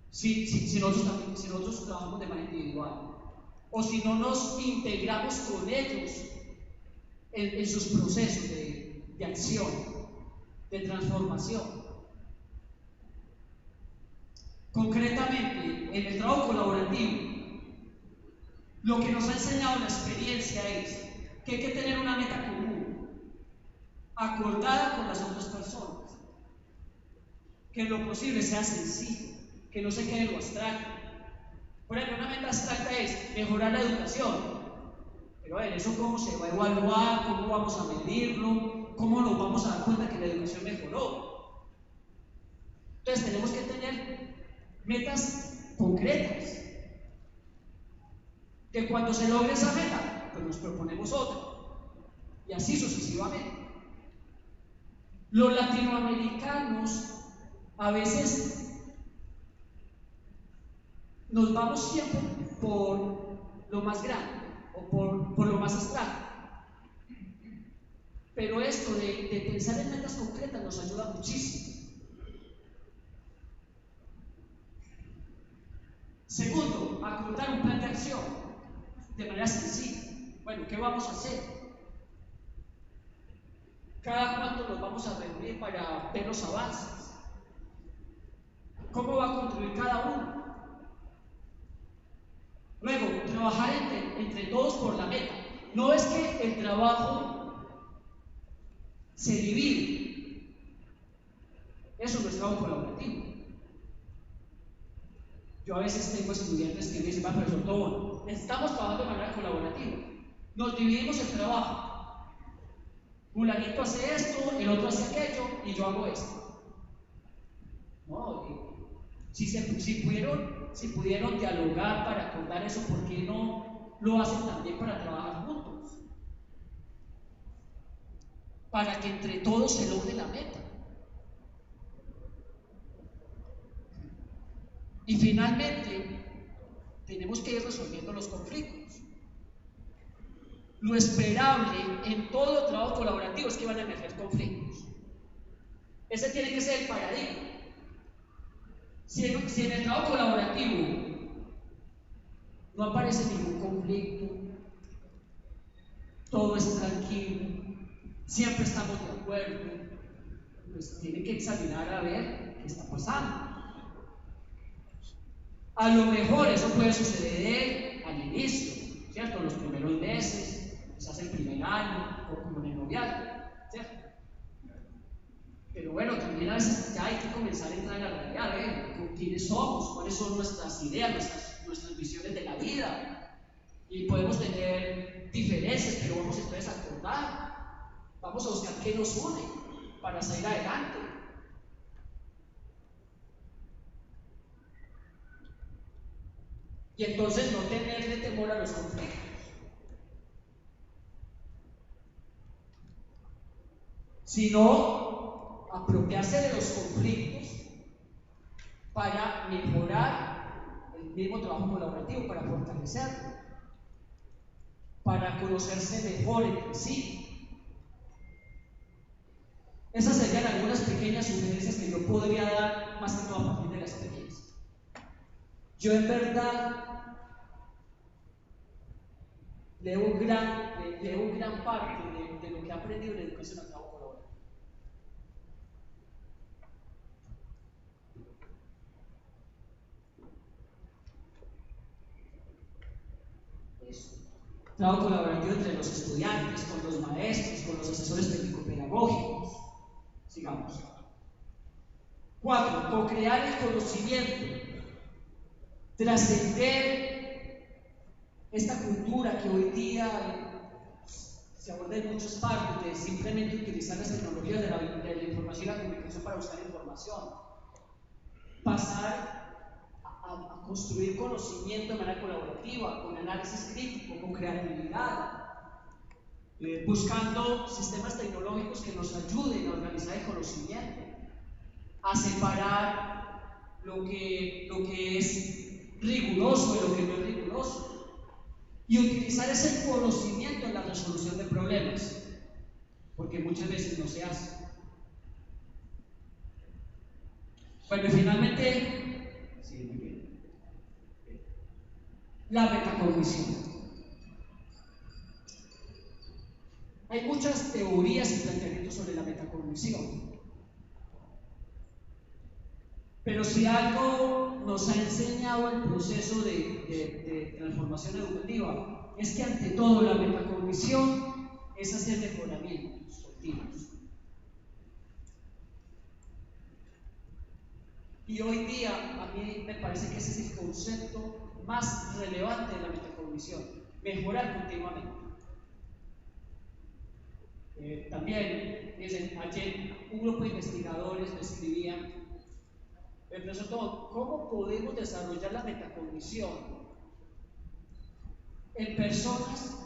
si nosotros trabajamos de manera individual, o si no nos integramos con ellos en sus procesos de acción, de transformación. Concretamente, en el trabajo colaborativo, lo que nos ha enseñado la experiencia es que hay que tener una meta común, acordada con las otras personas, que en lo posible sea sencillo, que no se quede en lo abstracto. Por ejemplo, una meta abstracta es mejorar la educación, pero a ver, ¿eso cómo se va a evaluar? ¿Cómo vamos a medirlo? ¿Cómo nos vamos a dar cuenta que la educación mejoró? Entonces tenemos que tener metas concretas, que cuando se logre esa meta, pues nos proponemos otra, y así sucesivamente. Los latinoamericanos a veces nos vamos siempre por lo más grande o por lo más abstracto, pero esto de pensar en metas concretas nos ayuda muchísimo. Segundo, acordar un plan de acción de manera sencilla. Bueno, ¿qué vamos a hacer? ¿Cada cuánto nos vamos a reunir para ver los avances? ¿Cómo va a contribuir cada uno? Luego, trabajar entre todos por la meta. No es que el trabajo se divide. Eso no es trabajo colaborativo. Yo a veces tengo estudiantes que me dicen, va, profesor, todo, estamos trabajando de manera colaborativa. Nos dividimos el trabajo. Fulanito hace esto, el otro hace aquello y yo hago esto. No, si pudieron dialogar para acordar eso, ¿por qué no lo hacen también para trabajar juntos? Para que entre todos se logre la meta. Y finalmente, tenemos que ir resolviendo los conflictos. Lo esperable en todo trabajo colaborativo es que van a emerger conflictos. Ese tiene que ser el paradigma. Si en el trabajo colaborativo no aparece ningún conflicto, todo es tranquilo, siempre estamos de acuerdo, pues tiene que examinar a ver qué está pasando. A lo mejor eso puede suceder al inicio, ¿cierto? Los primeros meses, quizás el primer año, o como en el noviazgo, ¿cierto? Pero bueno, también a veces ya hay que comenzar a entrar en la realidad, con quiénes somos, cuáles son nuestras ideas, nuestras visiones de la vida. Y podemos tener diferencias, pero vamos entonces a acordar, vamos a buscar qué nos une para salir adelante. Y entonces no tenerle temor a los conflictos. Sino apropiarse de los conflictos para mejorar el mismo trabajo colaborativo, para fortalecerlo, para conocerse mejor entre sí. Esas serían algunas pequeñas sugerencias que yo podría dar, más que todo a partir de la experiencia. Yo en verdad leo gran parte de lo que he aprendido en la educación a trabajo colaborativo. Eso. Trabajo colaborativo entre los estudiantes, con los maestros, con los asesores técnico-pedagógicos. Sigamos. 4. Co-crear el conocimiento. Trascender esta cultura que hoy día se aborda en muchas partes de simplemente utilizar las tecnologías de la información y la comunicación para buscar información. Pasar a construir conocimiento de manera colaborativa, con análisis crítico, con creatividad, buscando sistemas tecnológicos que nos ayuden a organizar el conocimiento, a separar lo que es riguroso de lo que no es riguroso, y utilizar ese conocimiento en la resolución de problemas, porque muchas veces no se hace. Bueno, y finalmente, sí, muy bien, la metacognición. Hay muchas teorías y planteamientos sobre la metacognición, pero si algo nos ha enseñado el proceso de transformación educativa, es que ante todo la metacognición es hacer mejoramientos continuos. Y hoy día a mí me parece que ese es el concepto más relevante de la metacognición, mejorar continuamente. También, dicen, ayer un grupo de investigadores me escribían, profesor, ¿cómo podemos desarrollar la metacognición en personas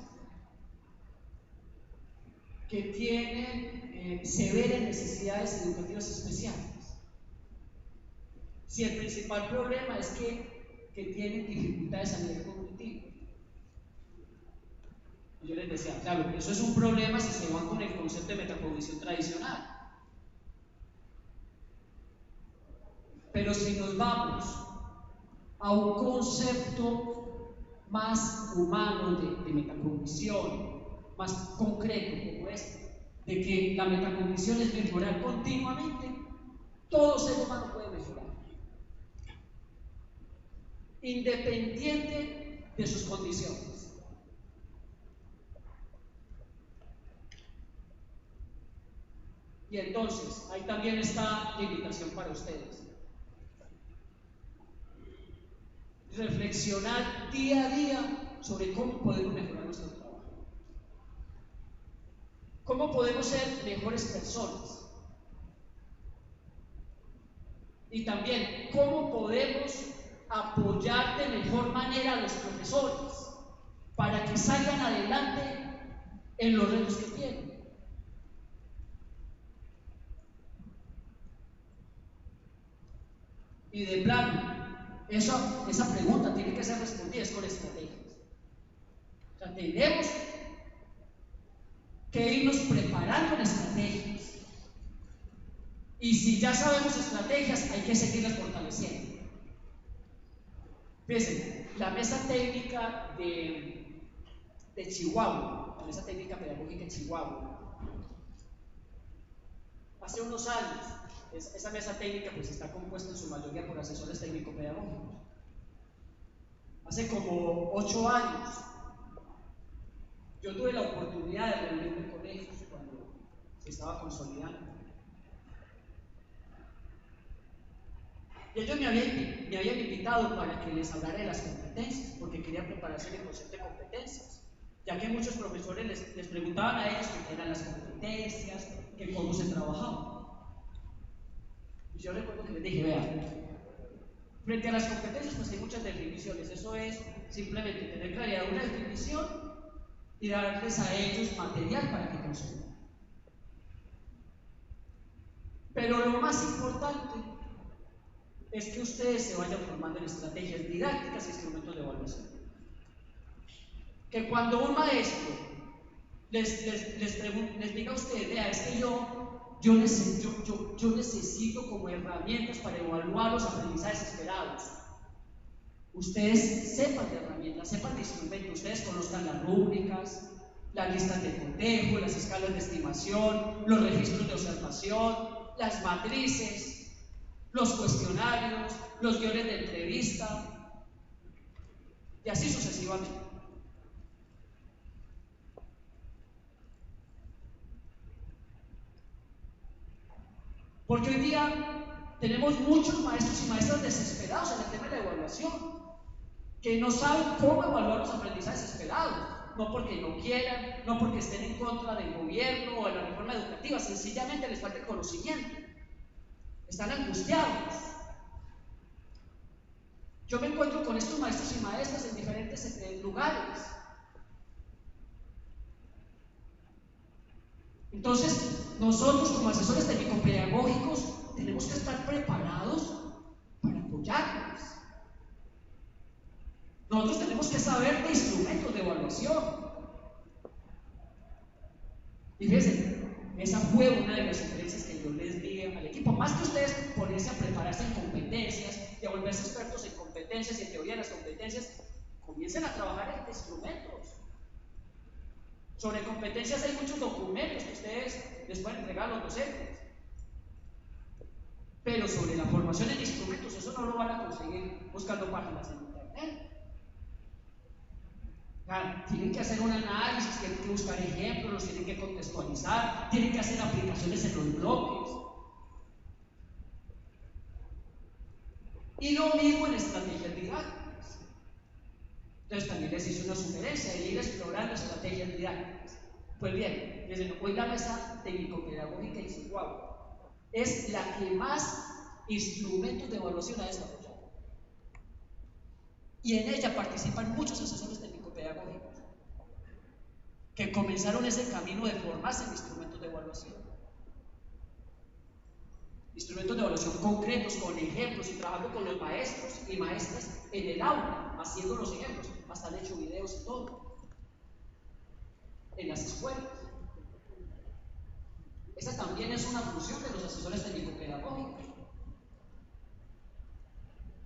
que tienen severas necesidades educativas especiales? Si el principal problema es que tienen dificultades a nivel cognitivo. Yo les decía, claro, eso es un problema si se van con el concepto de metacognición tradicional. Pero si nos vamos a un concepto más humano de metacognición, más concreto como este, de que la metacognición es mejorar continuamente, todo ser humano puede mejorar, independiente de sus condiciones. Y entonces, ahí también está la invitación para ustedes. Reflexionar día a día sobre cómo podemos mejorar nuestro trabajo. Cómo podemos ser mejores personas. Y también, cómo podemos apoyar de mejor manera a los profesores para que salgan adelante en los retos que tienen. Y de plano, esa pregunta tiene que ser respondida con estrategias. O sea, tenemos que irnos preparando en estrategias. Y si ya sabemos estrategias, hay que seguirlas fortaleciendo. Fíjense, la mesa técnica de Chihuahua, la mesa técnica pedagógica de Chihuahua, hace unos años, esa mesa técnica pues está compuesta en su mayoría por asesores técnico-pedagógicos. Hace como 8 años, yo tuve la oportunidad de reunirme con ellos cuando se estaba consolidando. Y ellos me habían invitado para que les hablara de las competencias, porque quería prepararse en el concepto de competencias, ya que muchos profesores les preguntaban a ellos qué eran las competencias, que cómo se trabajaba. Y yo recuerdo que les dije, vean, frente a las competencias pues hay muchas definiciones, eso es simplemente tener claridad de una definición y darles a ellos material para que consuman. Pero lo más importante es que ustedes se vayan formando en estrategias didácticas e instrumentos de evaluación. Que cuando un maestro les diga a ustedes, vea, es que yo necesito como herramientas para evaluar los aprendizajes esperados. Ustedes sepan de herramientas, sepan de instrumentos, ustedes conozcan las rúbricas, las listas de cotejo, las escalas de estimación, los registros de observación, las matrices, los cuestionarios, los guiones de entrevista, y así sucesivamente. Porque hoy día tenemos muchos maestros y maestras desesperados en el tema de la evaluación, que no saben cómo evaluar los aprendizajes esperados, no porque no quieran, no porque estén en contra del gobierno o de la reforma educativa, sencillamente les falta el conocimiento, están angustiados. Yo me encuentro con estos maestros y maestras en diferentes lugares. Entonces, nosotros como asesores técnico-pedagógicos tenemos que estar preparados para apoyarlos. Nosotros tenemos que saber de instrumentos de evaluación. Y fíjense, esa fue una de las sugerencias que yo les di al equipo. Más que ustedes ponerse a prepararse en competencias y a volverse expertos en competencias y en teoría de las competencias, comiencen a trabajar en instrumentos. Sobre competencias hay muchos documentos que ustedes les pueden entregar a los docentes. Pero sobre la formación en instrumentos, eso no lo van a conseguir buscando páginas en internet. Claro, tienen que hacer un análisis, tienen que buscar ejemplos, los tienen que contextualizar, tienen que hacer aplicaciones en los bloques. Y lo mismo en estrategias didácticas. Entonces también les hice una sugerencia de ir explorando estrategias didácticas. Pues bien, desde hoy la mesa técnico-pedagógica dice, wow, es la que más instrumentos de evaluación ha desarrollado. Y en ella participan muchos asesores técnico-pedagógicos que comenzaron ese camino de formarse en instrumentos de evaluación. Instrumentos de evaluación concretos, con ejemplos y trabajando con los maestros y maestras en el aula, haciendo los ejemplos, hasta han hecho videos y todo, en las escuelas. Esa también es una función de los asesores técnico-pedagógicos.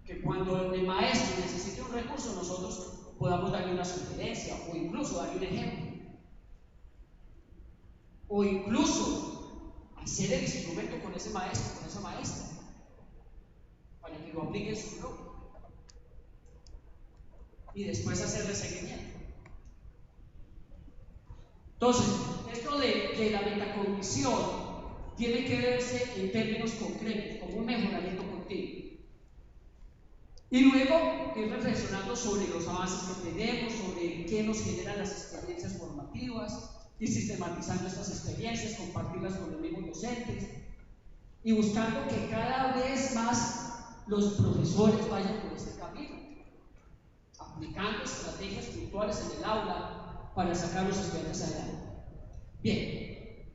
Que cuando el maestro necesite un recurso, nosotros podamos darle una sugerencia o incluso darle un ejemplo. O incluso hacer el instrumento con ese maestro, con esa maestra, para que lo aplique en su grupo. Y después hacerle seguimiento. Entonces, esto de la metacognición tiene que verse en términos concretos, como un mejoramiento continuo. Y luego ir reflexionando sobre los avances que tenemos, sobre qué nos generan las experiencias formativas, ir sistematizando estas experiencias, compartirlas con los mismos docentes y buscando que cada vez más los profesores vayan por este camino, aplicando estrategias puntuales en el aula para sacar los estudiantes adelante. Bien,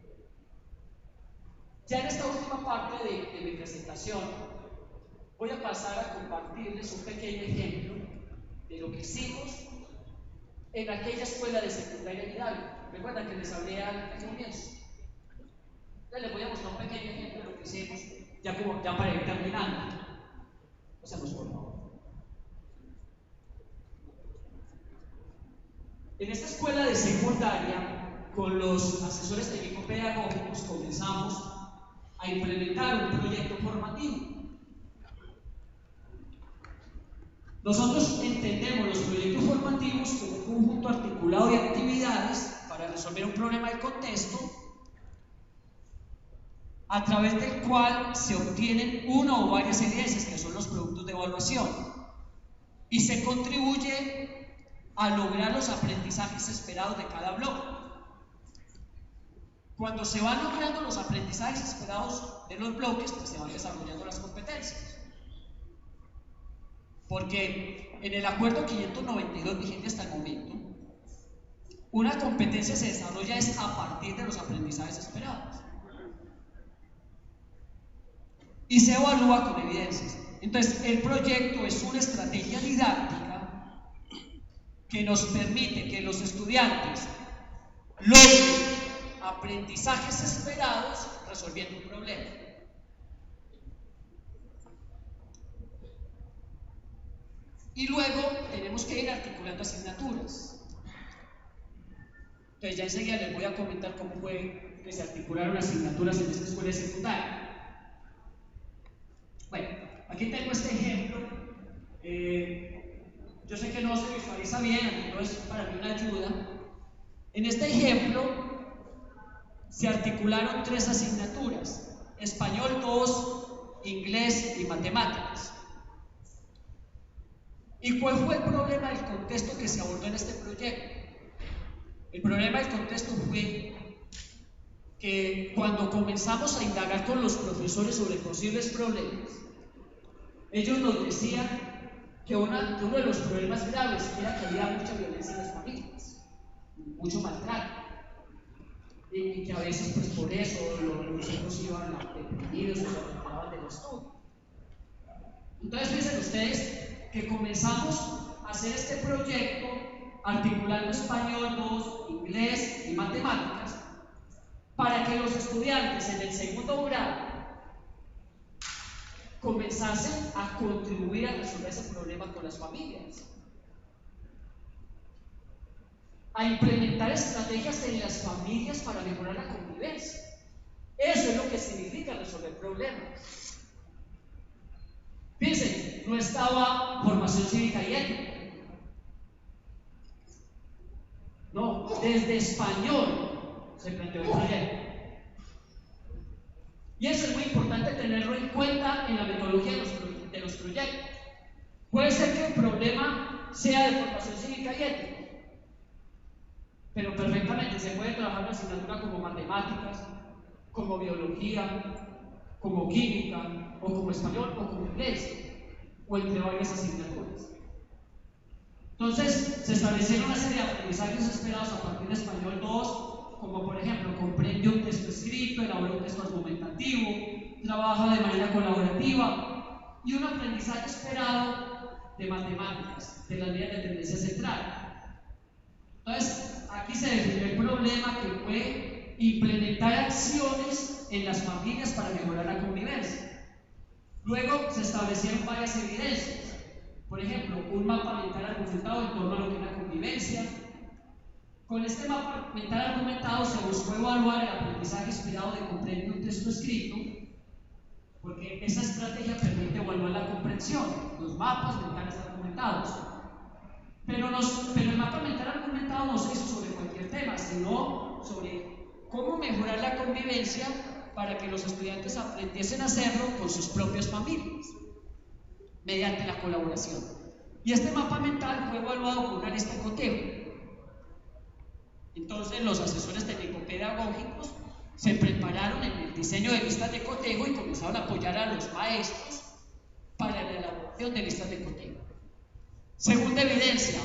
ya en esta última parte de mi presentación voy a pasar a compartirles un pequeño ejemplo de lo que hicimos en aquella escuela de secundaria en Hidalgo. Recuerdan que les hablé al comienzo. Entonces les voy a mostrar un pequeño ejemplo de lo que hicimos, ya para ir terminando. Pasemos por favor. En esta escuela de secundaria, con los asesores técnico-pedagógicos, comenzamos a implementar un proyecto formativo. Nosotros entendemos los proyectos formativos como un conjunto articulado de actividades para resolver un problema de contexto, a través del cual se obtienen una o varias evidencias, que son los productos de evaluación, y se contribuye a lograr los aprendizajes esperados de cada bloque. Cuando se van logrando los aprendizajes esperados de los bloques, pues se van desarrollando las competencias. Porque en el acuerdo 592 vigente hasta el momento, una competencia se desarrolla es a partir de los aprendizajes esperados y se evalúa con evidencias. Entonces, el proyecto es una estrategia didáctica que nos permite que los estudiantes logren aprendizajes esperados resolviendo un problema. Y luego tenemos que ir articulando asignaturas. Entonces ya enseguida les voy a comentar cómo fue que se articularon asignaturas en esta escuela secundaria. Bueno, aquí tengo este ejemplo. Yo sé que no se visualiza bien, no es para mí una ayuda. En este ejemplo se articularon 3 asignaturas: español 2, inglés y matemáticas. ¿Y cuál fue el problema del contexto que se abordó en este proyecto? El problema del contexto fue que cuando comenzamos a indagar con los profesores sobre posibles problemas, ellos nos decían que uno de los problemas graves era que había mucha violencia en las familias, mucho maltrato, y que a veces pues por eso los hijos iban deprimidos o se retiraban del estudio. Entonces piensen ustedes que comenzamos a hacer este proyecto articulando español 2, inglés y matemáticas para que los estudiantes en el segundo grado comenzasen a contribuir a resolver ese problema con las familias, a implementar estrategias en las familias para mejorar la convivencia. Eso es lo que significa resolver problemas. Fíjense, no estaba formación cívica y ética. No, desde español se planteó el proyecto. Y eso es muy importante tenerlo en cuenta en la metodología de los proyectos. Puede ser que el problema sea de formación cívica y ética, pero perfectamente se puede trabajar una asignatura como matemáticas, como biología, como química, o como español, o como inglés, o entre varias asignaturas. Entonces, se establecieron una serie de aprendizajes esperados a partir de español 2, como por ejemplo, comprende un texto escrito, elabora un texto argumentativo, trabaja de manera colaborativa, y un aprendizaje esperado de matemáticas, de las líneas de tendencia central. Entonces, aquí se definió el problema, que fue implementar acciones en las familias para mejorar la convivencia. Luego se establecieron varias evidencias. Por ejemplo, un mapa mental argumentado en torno a lo que es la convivencia. Con este mapa mental argumentado se buscó evaluar el aprendizaje esperado de comprender un texto escrito, porque esa estrategia permite evaluar la comprensión, los mapas mentales argumentados. Pero el mapa mental argumentado no se hizo sobre cualquier tema, sino sobre cómo mejorar la convivencia para que los estudiantes aprendiesen a hacerlo con sus propias familias, mediante la colaboración. Y este mapa mental fue evaluado con una arista de cotejo. Entonces los asesores técnico-pedagógicos se prepararon en el diseño de listas de cotejo y comenzaron a apoyar a los maestros para la elaboración de listas de cotejo. Segunda evidencia,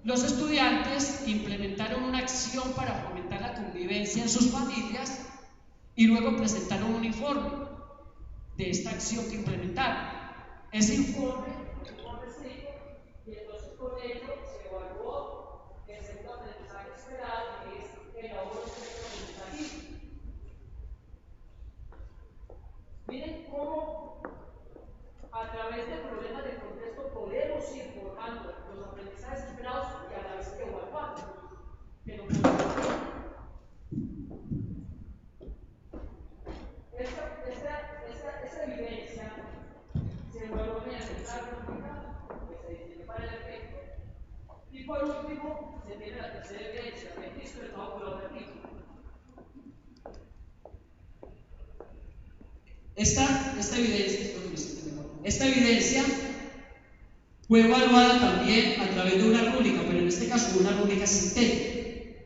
los estudiantes implementaron una acción para fomentar la convivencia en sus familias y luego presentaron un informe de esta acción que implementaron. Ese informe escrito, y entonces con ello se evaluó el segundo aprendizaje esperado, que es el ahorro argumentativo. Miren cómo a través de problemas de contexto podemos ir formando los aprendizajes esperados y a la vez que evaluamos. Pero esta evidencia se evalúa mediante el cálculo que se define para el efecto. Y por último, se tiene la tercera evidencia, el registro del trabajo colaborativo. Esta evidencia fue evaluada también a través de una rúbrica, pero en este caso una rúbrica sintética.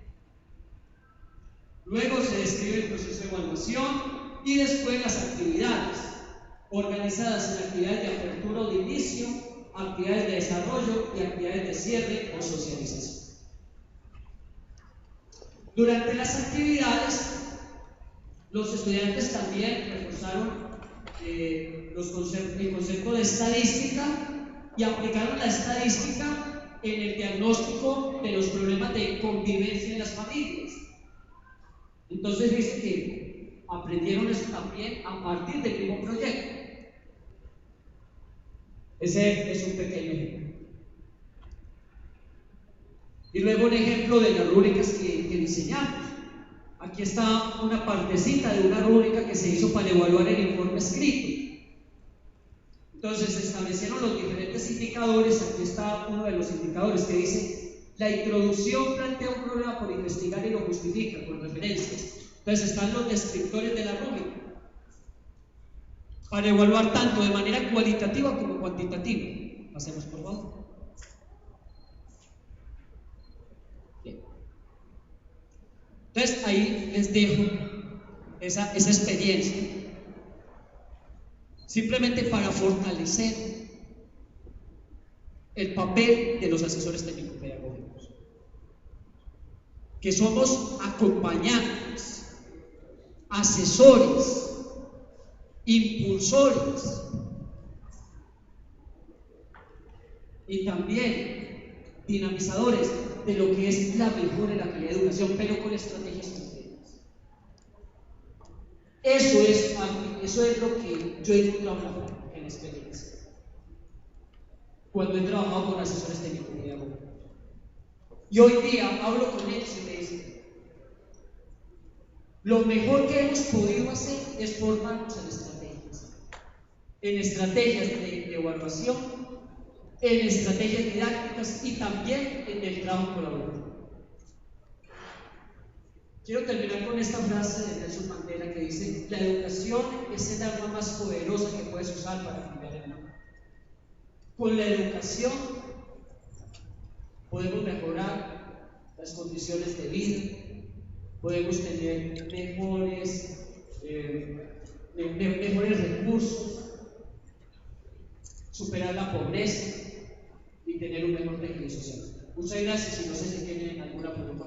Luego se describe el proceso de evaluación y después las actividades, organizadas en actividades de apertura o de inicio, actividades de desarrollo y actividades de cierre o socialización. Durante las actividades, los estudiantes también reforzaron el concepto de estadística y aplicaron la estadística en el diagnóstico de los problemas de convivencia en las familias. Entonces dice que aprendieron eso también a partir del mismo proyecto. Ese es un pequeño ejemplo. Y luego un ejemplo de las rúbricas que diseñamos. Aquí está una partecita de una rúbrica que se hizo para evaluar el informe escrito. Entonces se establecieron los diferentes indicadores. Aquí está uno de los indicadores que dice: la introducción plantea un problema por investigar y lo justifica con referencias. Entonces están los descriptores de la rúbrica para evaluar tanto de manera cualitativa como cuantitativa. Pasemos por favor. Bien. Entonces ahí les dejo esa experiencia, simplemente para fortalecer el papel de los asesores técnico-pedagógicos, que somos acompañantes, asesores, impulsores y también dinamizadores de lo que es la mejora y la calidad de educación, pero con estrategias concretas. Eso es lo que yo he encontrado en la experiencia cuando he trabajado con asesores técnico-pedagógicos. Y hoy día hablo con ellos y me dicen: lo mejor que hemos podido hacer es formarnos en estrategias de evaluación, en estrategias didácticas y también en el trabajo colaborativo. Quiero terminar con esta frase de Nelson Mandela que dice: la educación es el arma más poderosa que puedes usar para cambiar el mundo. Con la educación podemos mejorar las condiciones de vida, podemos tener mejores recursos, superar la pobreza y tener un mejor tejido social. Muchas gracias y no sé si tienen alguna pregunta.